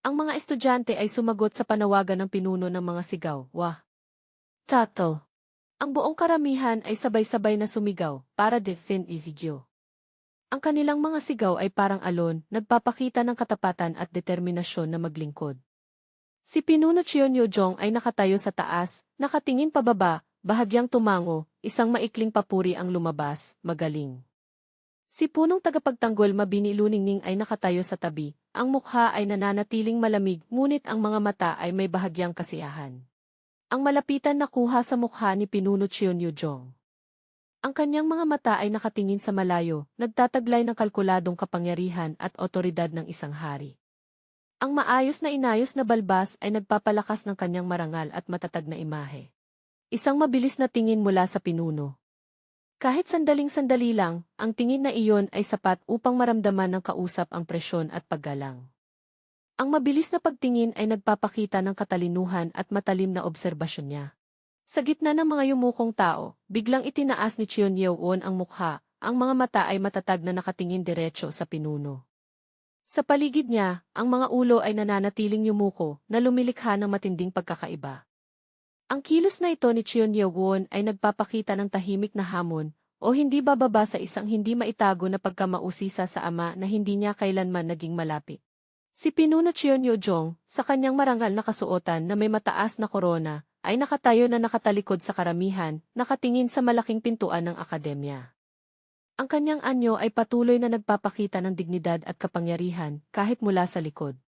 [SPEAKER 1] Ang mga estudyante ay sumagot sa panawagan ng pinuno ng mga sigaw, wah! Tatal! Ang buong karamihan ay sabay-sabay na sumigaw, para defend video. Ang kanilang mga sigaw ay parang alon, nagpapakita ng katapatan at determinasyon na maglingkod. Si Pinuno Cheon Yujong ay nakatayo sa taas, nakatingin pababa, bahagyang tumango, isang maikling papuri ang lumabas, magaling. Si punong tagapagtanggol Mabiniluningning ay nakatayo sa tabi, ang mukha ay nananatiling malamig ngunit ang mga mata ay may bahagyang kasiyahan. Ang malapitan na kuha sa mukha ni Pinuno Cheonyujong. Ang kanyang mga mata ay nakatingin sa malayo, nagtataglay ng kalkuladong kapangyarihan at otoridad ng isang hari. Ang maayos na inayos na balbas ay nagpapalakas ng kanyang marangal at matatag na imahe. Isang mabilis na tingin mula sa pinuno. Kahit sandaling-sandali lang, ang tingin na iyon ay sapat upang maramdaman ng kausap ang presyon at paggalang. Ang mabilis na pagtingin ay nagpapakita ng katalinuhan at matalim na obserbasyon niya. Sa gitna ng mga yumukong tao, biglang itinaas ni Cheonyeo-won ang mukha, ang mga mata ay matatag na nakatingin diretso sa pinuno. Sa paligid niya, ang mga ulo ay nananatiling yumuko na lumilikha ng matinding pagkakaiba. Ang kilos na ito ni Cheonyeo-won ay nagpapakita ng tahimik na hamon o hindi bababa sa isang hindi maitago na pagkamausisa sa ama na hindi niya kailanman naging malapit. Si Pinuno Cheonyeo-jong, sa kanyang marangal na kasuotan na may mataas na korona, ay nakatayo na nakatalikod sa karamihan, nakatingin sa malaking pintuan ng akademya. Ang kanyang anyo ay patuloy na nagpapakita ng dignidad at kapangyarihan kahit mula sa likod.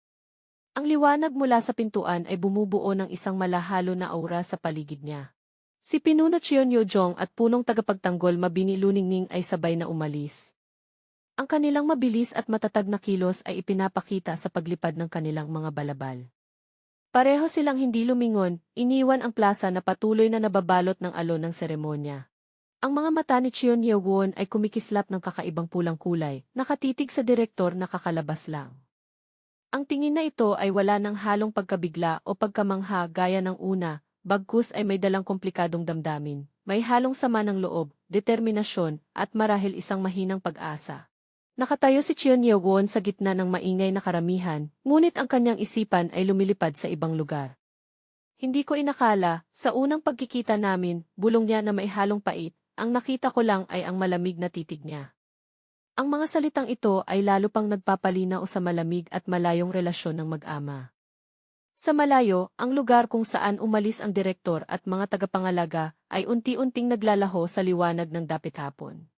[SPEAKER 1] Ang liwanag mula sa pintuan ay bumubuo ng isang malahalo na aura sa paligid niya. Si Pinuno Cheonyeo-jong at punong tagapagtanggol Mabini Luningning ay sabay na umalis. Ang kanilang mabilis at matatag na kilos ay ipinapakita sa paglipad ng kanilang mga balabal. Pareho silang hindi lumingon, iniwan ang plaza na patuloy na nababalot ng alon ng seremonya. Ang mga mata ni Cheonyeo-won ay kumikislap ng kakaibang pulang kulay, nakatitig sa direktor na kakalabas lang. Ang tingin na ito ay wala ng halong pagkabigla o pagkamangha gaya ng una, bagkus ay may dalang komplikadong damdamin, may halong sama ng loob, determinasyon, at marahil isang mahinang pag-asa. Nakatayo si Cheonyeo-won sa gitna ng maingay na karamihan, ngunit ang kanyang isipan ay lumilipad sa ibang lugar. Hindi ko inakala, sa unang pagkikita namin, bulong niya na may halong pait, ang nakita ko lang ay ang malamig na titig niya. Ang mga salitang ito ay lalo pang nagpapalinaw sa malamig at malayong relasyon ng mag-ama. Sa malayo, ang lugar kung saan umalis ang direktor at mga tagapangalaga ay unti-unting naglalaho sa liwanag ng dapit hapon.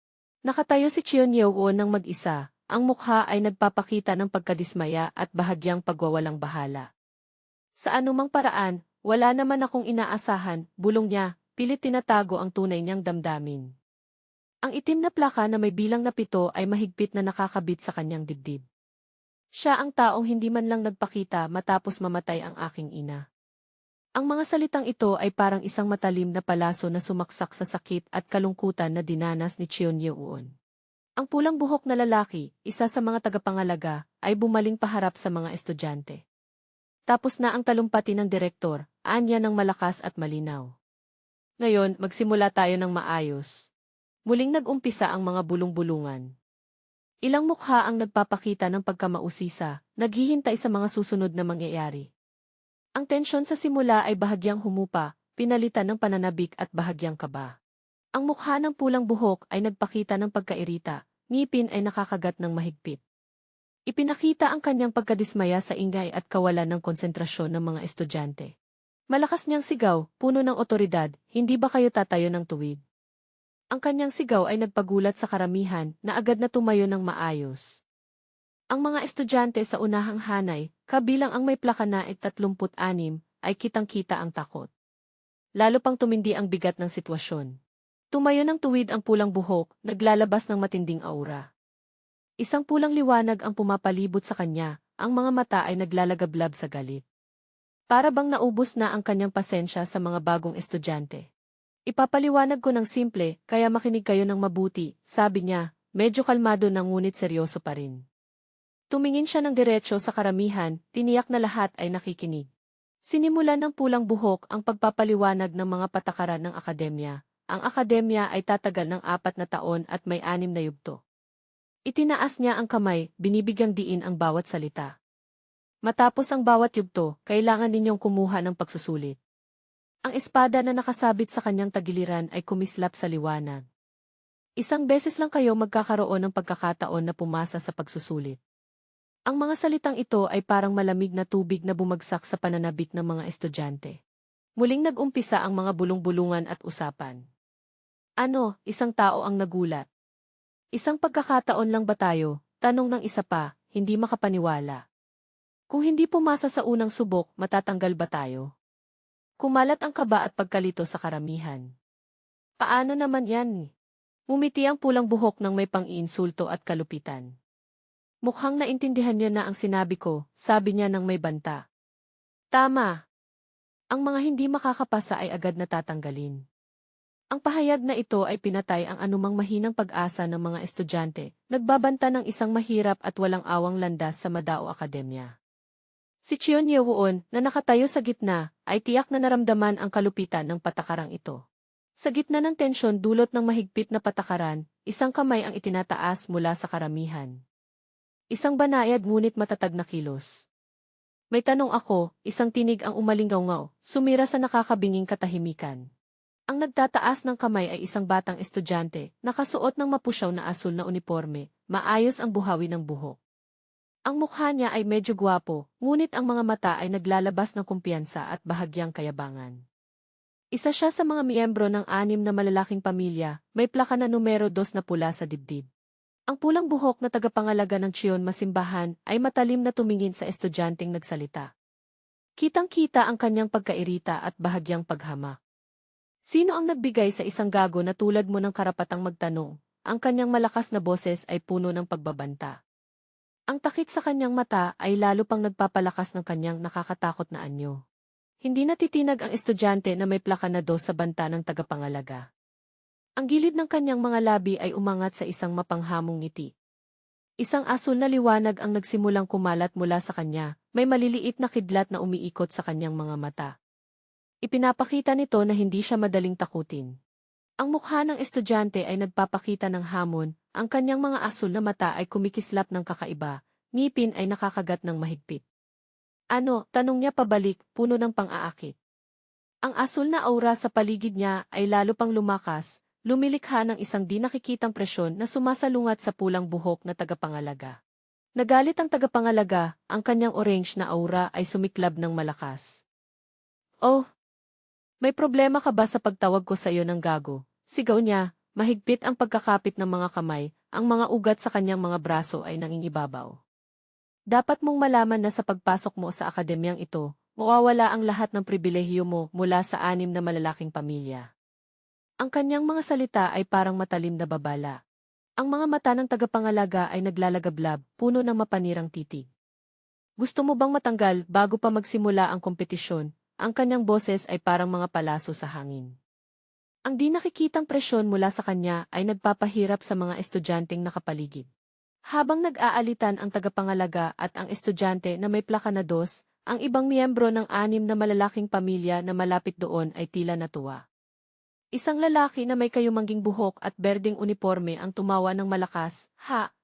[SPEAKER 1] Nakatayo si Cheonyeo-won ng mag-isa, ang mukha ay nagpapakita ng pagkadismaya at bahagyang pagwawalang bahala. Sa anumang paraan, wala naman akong inaasahan, bulong niya, pilit tinatago ang tunay niyang damdamin. Ang itim na plaka na may bilang na 7 ay mahigpit na nakakabit sa kanyang dibdib. Siya ang taong hindi man lang nagpakita matapos mamatay ang aking ina. Ang mga salitang ito ay parang isang matalim na palaso na sumaksak sa sakit at kalungkutan na dinanas ni Cheonyeo-won. Ang pulang buhok na lalaki, isa sa mga tagapangalaga, ay bumaling paharap sa mga estudyante. Tapos na ang talumpati ng direktor, anya ng malakas at malinaw. Ngayon, magsimula tayo ng maayos. Muling nag-umpisa ang mga bulong-bulungan. Ilang mukha ang nagpapakita ng pagkamausisa, naghihintay sa mga susunod na mangyayari. Ang tensyon sa simula ay bahagyang humupa, pinalitan ng pananabik at bahagyang kaba. Ang mukha ng pulang buhok ay nagpakita ng pagkairita, ngipin ay nakakagat ng mahigpit. Ipinakita ang kanyang pagkadismaya sa ingay at kawalan ng konsentrasyon ng mga estudyante. Malakas niyang sigaw, puno ng otoridad, hindi ba kayo tatayo ng tuwid? Ang kanyang sigaw ay nagpagulat sa karamihan na agad na tumayo ng maayos. Ang mga estudyante sa unahang hanay, kabilang ang may plaka na 36, ay kitang-kita ang takot. Lalo pang tumindi ang bigat ng sitwasyon. Tumayo ng tuwid ang pulang buhok, naglalabas ng matinding aura. Isang pulang liwanag ang pumapalibot sa kanya, ang mga mata ay naglalagablab sa galit. Para bang naubos na ang kanyang pasensya sa mga bagong estudyante. Ipapaliwanag ko ng simple, kaya makinig kayo ng mabuti, sabi niya, medyo kalmado na ngunit seryoso pa rin. Tumingin siya ng diretso sa karamihan, tiniyak na lahat ay nakikinig. Sinimulan ng pulang buhok ang pagpapaliwanag ng mga patakaran ng akademya. Ang akademya ay tatagal ng 4 na taon at may 6 na yugto. Itinaas niya ang kamay, binibigyang diin ang bawat salita. Matapos ang bawat yugto, kailangan ninyong kumuha ng pagsusulit. Ang espada na nakasabit sa kanyang tagiliran ay kumislap sa liwanag. Isang beses lang kayo magkakaroon ng pagkakataon na pumasa sa pagsusulit. Ang mga salitang ito ay parang malamig na tubig na bumagsak sa pananabik ng mga estudyante. Muling nag-umpisa ang mga bulong-bulungan at usapan. Ano, isang tao ang nagulat. Isang pagkakataon lang ba tayo? Tanong ng isa pa, hindi makapaniwala. Kung hindi pumasa sa unang subok, matatanggal ba tayo? Kumalat ang kaba at pagkalito sa karamihan. Paano naman yan? Umiti ang pulang buhok ng may pang-iinsulto at kalupitan. Mukhang naintindihan niya na ang sinabi ko, sabi niya ng may banta. Tama. Ang mga hindi makakapasa ay agad natatanggalin. Ang pahayag na ito ay pinatay ang anumang mahinang pag-asa ng mga estudyante, nagbabanta ng isang mahirap at walang awang landas sa Madao Akademya. Si Chion Yewon, na nakatayo sa gitna, ay tiyak na naramdaman ang kalupitan ng patakarang ito. Sa gitna ng tensyon dulot ng mahigpit na patakaran, isang kamay ang itinataas mula sa karamihan. Isang banayad ngunit matatag na kilos. May tanong ako, isang tinig ang umalinggaw-ngaw, sumira sa nakakabinging katahimikan. Ang nagtataas ng kamay ay isang batang estudyante, nakasuot ng mapusyaw na asul na uniforme, maayos ang buhawi ng buhok. Ang mukha niya ay medyo gwapo, ngunit ang mga mata ay naglalabas ng kumpiyansa at bahagyang kayabangan. Isa siya sa mga miyembro ng 6 na malalaking pamilya, may plaka na numero 2 na pula sa dibdib. Ang pulang buhok na tagapangalaga ng Chion Masimbahan ay matalim na tumingin sa estudyanteng nagsalita. Kitang-kita ang kanyang pagkairita at bahagyang paghamak. Sino ang nagbigay sa isang gago na tulad mo ng karapatang magtanong? Ang kanyang malakas na boses ay puno ng pagbabanta. Ang takip sa kanyang mata ay lalo pang nagpapalakas ng kanyang nakakatakot na anyo. Hindi natitinag ang estudyante na may plaka na 2 sa banta ng tagapangalaga. Ang gilid ng kanyang mga labi ay umangat sa isang mapanghamong ngiti. Isang asul na liwanag ang nagsimulang kumalat mula sa kanya, may maliliit na kidlat na umiikot sa kanyang mga mata. Ipinapakita nito na hindi siya madaling takutin. Ang mukha ng estudyante ay nagpapakita ng hamon, ang kanyang mga asul na mata ay kumikislap ng kakaiba, ngipin ay nakakagat ng mahigpit. Ano, tanong niya pabalik, puno ng pang-aakit. Ang asul na aura sa paligid niya ay lalo pang lumakas, lumilikha ng isang di nakikitang presyon na sumasalungat sa pulang buhok na tagapangalaga. Nagalit ang tagapangalaga, ang kanyang orange na aura ay sumiklab ng malakas. Oh! May problema ka ba sa pagtawag ko sa iyo ng gago? Sigaw niya, mahigpit ang pagkakapit ng mga kamay, ang mga ugat sa kanyang mga braso ay nangingibabaw. Dapat mong malaman na sa pagpasok mo sa akademyang ito, mawawala ang lahat ng pribilehiyo mo mula sa 6 na malalaking pamilya. Ang kanyang mga salita ay parang matalim na babala. Ang mga mata ng tagapangalaga ay naglalagablab, puno ng mapanirang titig. Gusto mo bang matanggal bago pa magsimula ang kompetisyon? Ang kanyang boses ay parang mga palaso sa hangin. Ang di nakikitang presyon mula sa kanya ay nagpapahirap sa mga estudyanteng nakapaligid. Habang nag-aalitan ang tagapangalaga at ang estudyante na may plaka na 2, ang ibang miyembro ng 6 na malalaking pamilya na malapit doon ay tila natuwa. Isang lalaki na may kayumangging buhok at berdeng uniforme ang tumawa ng malakas,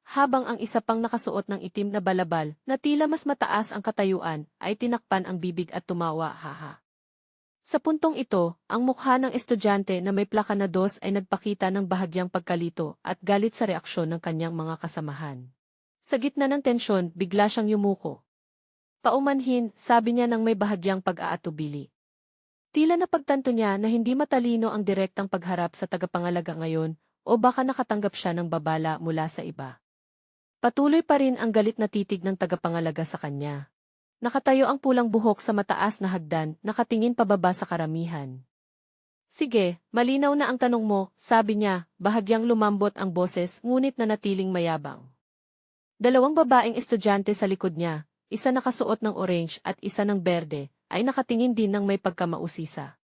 [SPEAKER 1] habang ang isa pang nakasuot ng itim na balabal, na tila mas mataas ang katayuan, ay tinakpan ang bibig at tumawa, haha. Sa puntong ito, ang mukha ng estudyante na may plaka na 2 ay nagpakita ng bahagyang pagkalito at galit sa reaksyon ng kanyang mga kasamahan. Sa gitna ng tensyon, bigla siyang yumuko. Paumanhin, sabi niya ng may bahagyang pag-aatubili. Tila napagtanto niya na hindi matalino ang direktang pagharap sa tagapangalaga ngayon, o baka nakatanggap siya ng babala mula sa iba. Patuloy pa rin ang galit na titig ng tagapangalaga sa kanya. Nakatayo ang pulang buhok sa mataas na hagdan, nakatingin pababa sa karamihan. Sige, malinaw na ang tanong mo, sabi niya, bahagyang lumambot ang boses ngunit nanatiling mayabang. 2 babaeng estudyante sa likod niya, isa nakasuot ng orange at isa ng berde, ay nakatingin din ng may pagkamausisa.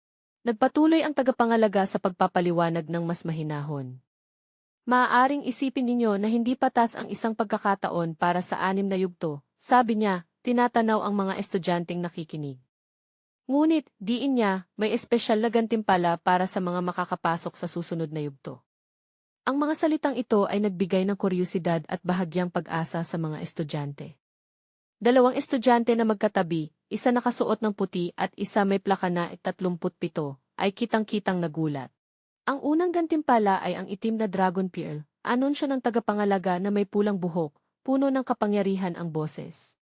[SPEAKER 1] Nagpatuloy ang tagapangalaga sa pagpapaliwanag ng mas mahinahon. Maaaring isipin ninyo na hindi patas ang isang pagkakataon para sa 6 na yugto, sabi niya, tinatanaw ang mga estudyanteng nakikinig. Ngunit, diin niya, may espesyal na gantimpala para sa mga makakapasok sa susunod na yugto. Ang mga salitang ito ay nagbigay ng kuryusidad at bahagyang pag-asa sa mga estudyante. 2 estudyante na magkatabi, isa nakasuot ng puti at isa may plaka na 37, ay kitang-kitang nagulat. Ang unang gantimpala ay ang itim na dragon pearl, anunsyo ng tagapangalaga na may pulang buhok, puno ng kapangyarihan ang boses.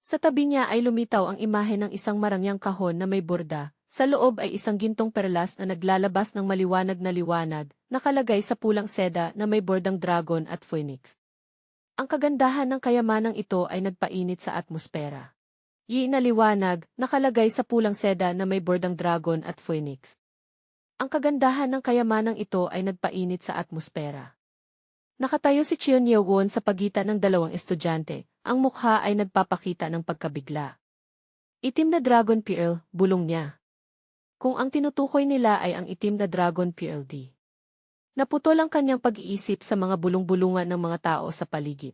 [SPEAKER 1] Sa tabi niya ay lumitaw ang imahe ng isang marangyang kahon na may borda, sa loob ay isang gintong perlas na naglalabas ng maliwanag na liwanag, nakalagay sa pulang seda na may bordang dragon at phoenix. Ang kagandahan ng kayamanang ito ay nagpainit sa atmosfera. Yi na liwanag, nakalagay sa pulang seda na may bordang dragon at phoenix. Ang kagandahan ng kayamanang ito ay nagpainit sa atmosfera. Nakatayo si Cheon Yeo-won sa pagitan ng dalawang estudyante, ang mukha ay nagpapakita ng pagkabigla. Itim na dragon pearl, bulong niya. Kung ang tinutukoy nila ay ang itim na dragon pearl di. Naputol ang kanyang pag-iisip sa mga bulong-bulungan ng mga tao sa paligid.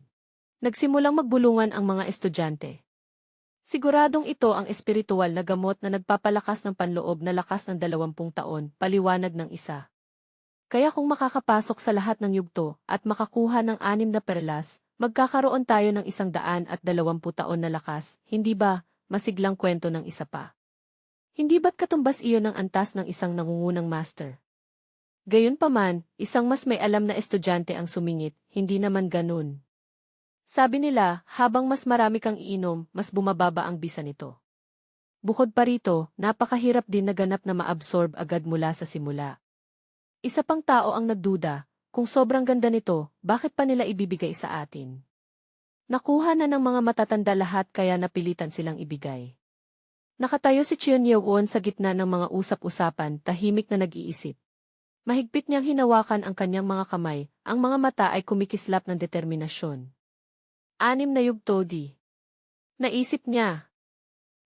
[SPEAKER 1] Nagsimulang magbulungan ang mga estudyante. Siguradong ito ang espiritual na gamot na nagpapalakas ng panloob na lakas ng 20 taon, paliwanag ng isa. Kaya kung makakapasok sa lahat ng yugto at makakuha ng 6 na perlas, magkakaroon tayo ng 120 taon na lakas, hindi ba, masiglang kwento ng isa pa. Hindi ba't katumbas iyon ng antas ng isang nangungunang master? Gayunpaman, isang mas may alam na estudyante ang sumingit, hindi naman ganun. Sabi nila, habang mas marami kang iinom, mas bumababa ang bisa nito. Bukod pa rito, napakahirap din naganap na ma-absorb agad mula sa simula. Isa pang tao ang nagduda, kung sobrang ganda nito, bakit pa nila ibibigay sa atin? Nakuha na ng mga matatanda lahat kaya napilitan silang ibigay. Nakatayo si Cheon Yeo-won sa gitna ng mga usap-usapan, tahimik na nag-iisip. Mahigpit niyang hinawakan ang kanyang mga kamay, ang mga mata ay kumikislap ng determinasyon. 6 na yugto di. Naisip niya.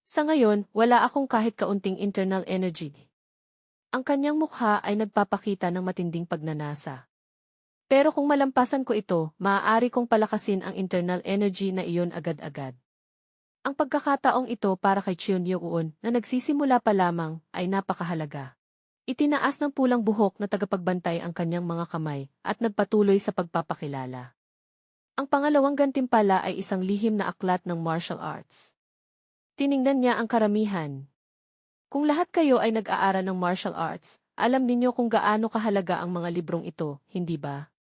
[SPEAKER 1] Sa ngayon, wala akong kahit kaunting internal energy. Ang kanyang mukha ay nagpapakita ng matinding pagnanasa. Pero kung malampasan ko ito, maaari kong palakasin ang internal energy na iyon agad-agad. Ang pagkakataong ito para kay Cheon Yeo-won na nagsisimula pa lamang ay napakahalaga. Itinaas ng pulang buhok na tagapagbantay ang kanyang mga kamay at nagpatuloy sa pagpapakilala. Ang pangalawang gantimpala ay isang lihim na aklat ng martial arts. Tiningnan niya ang karamihan. Kung lahat kayo ay nag-aaral ng martial arts, alam ninyo kung gaano kahalaga ang mga librong ito, hindi ba?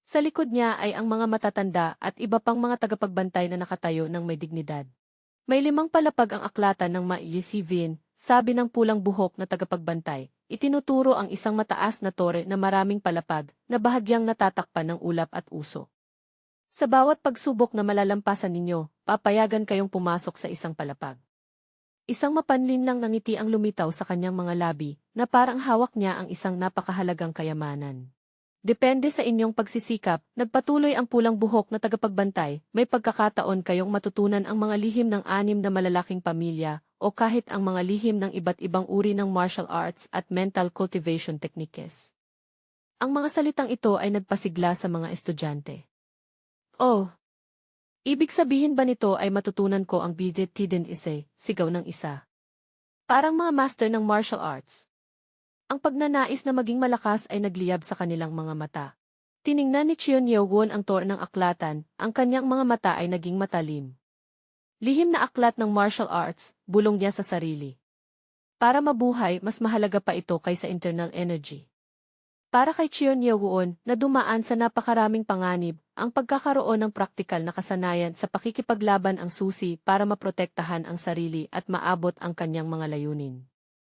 [SPEAKER 1] Sa likod niya ay ang mga matatanda at iba pang mga tagapagbantay na nakatayo ng may dignidad. May 5 palapag ang aklatan ng Ma-Yi-Vin, sabi ng pulang buhok na tagapagbantay. Itinuturo ang isang mataas na tore na maraming palapag na bahagyang natatakpan ng ulap at usok. Sa bawat pagsubok na malalampasan ninyo, papayagan kayong pumasok sa isang palapag. Isang mapanlin lang ng ngiti ang lumitaw sa kanyang mga labi, na parang hawak niya ang isang napakahalagang kayamanan. Depende sa inyong pagsisikap, nagpatuloy ang pulang buhok na tagapagbantay, may pagkakataon kayong matutunan ang mga lihim ng 6 na malalaking pamilya, o kahit ang mga lihim ng iba't ibang uri ng martial arts at mental cultivation techniques. Ang mga salitang ito ay nagpasigla sa mga estudyante. Oh! Ibig sabihin ba nito ay matutunan ko ang bidet hidden isay, sigaw ng isa. Parang mga master ng martial arts. Ang pagnanais na maging malakas ay nagliyab sa kanilang mga mata. Tiningnan ni Cheon Yeo-won ang tore ng aklatan, ang kanyang mga mata ay naging matalim. Lihim na aklat ng martial arts, bulong niya sa sarili. Para mabuhay, mas mahalaga pa ito kaysa internal energy. Para kay Cheon Yeo-won, na dumaan sa napakaraming panganib, ang pagkakaroon ng praktikal na kasanayan sa pakikipaglaban ang susi para maprotektahan ang sarili at maabot ang kanyang mga layunin.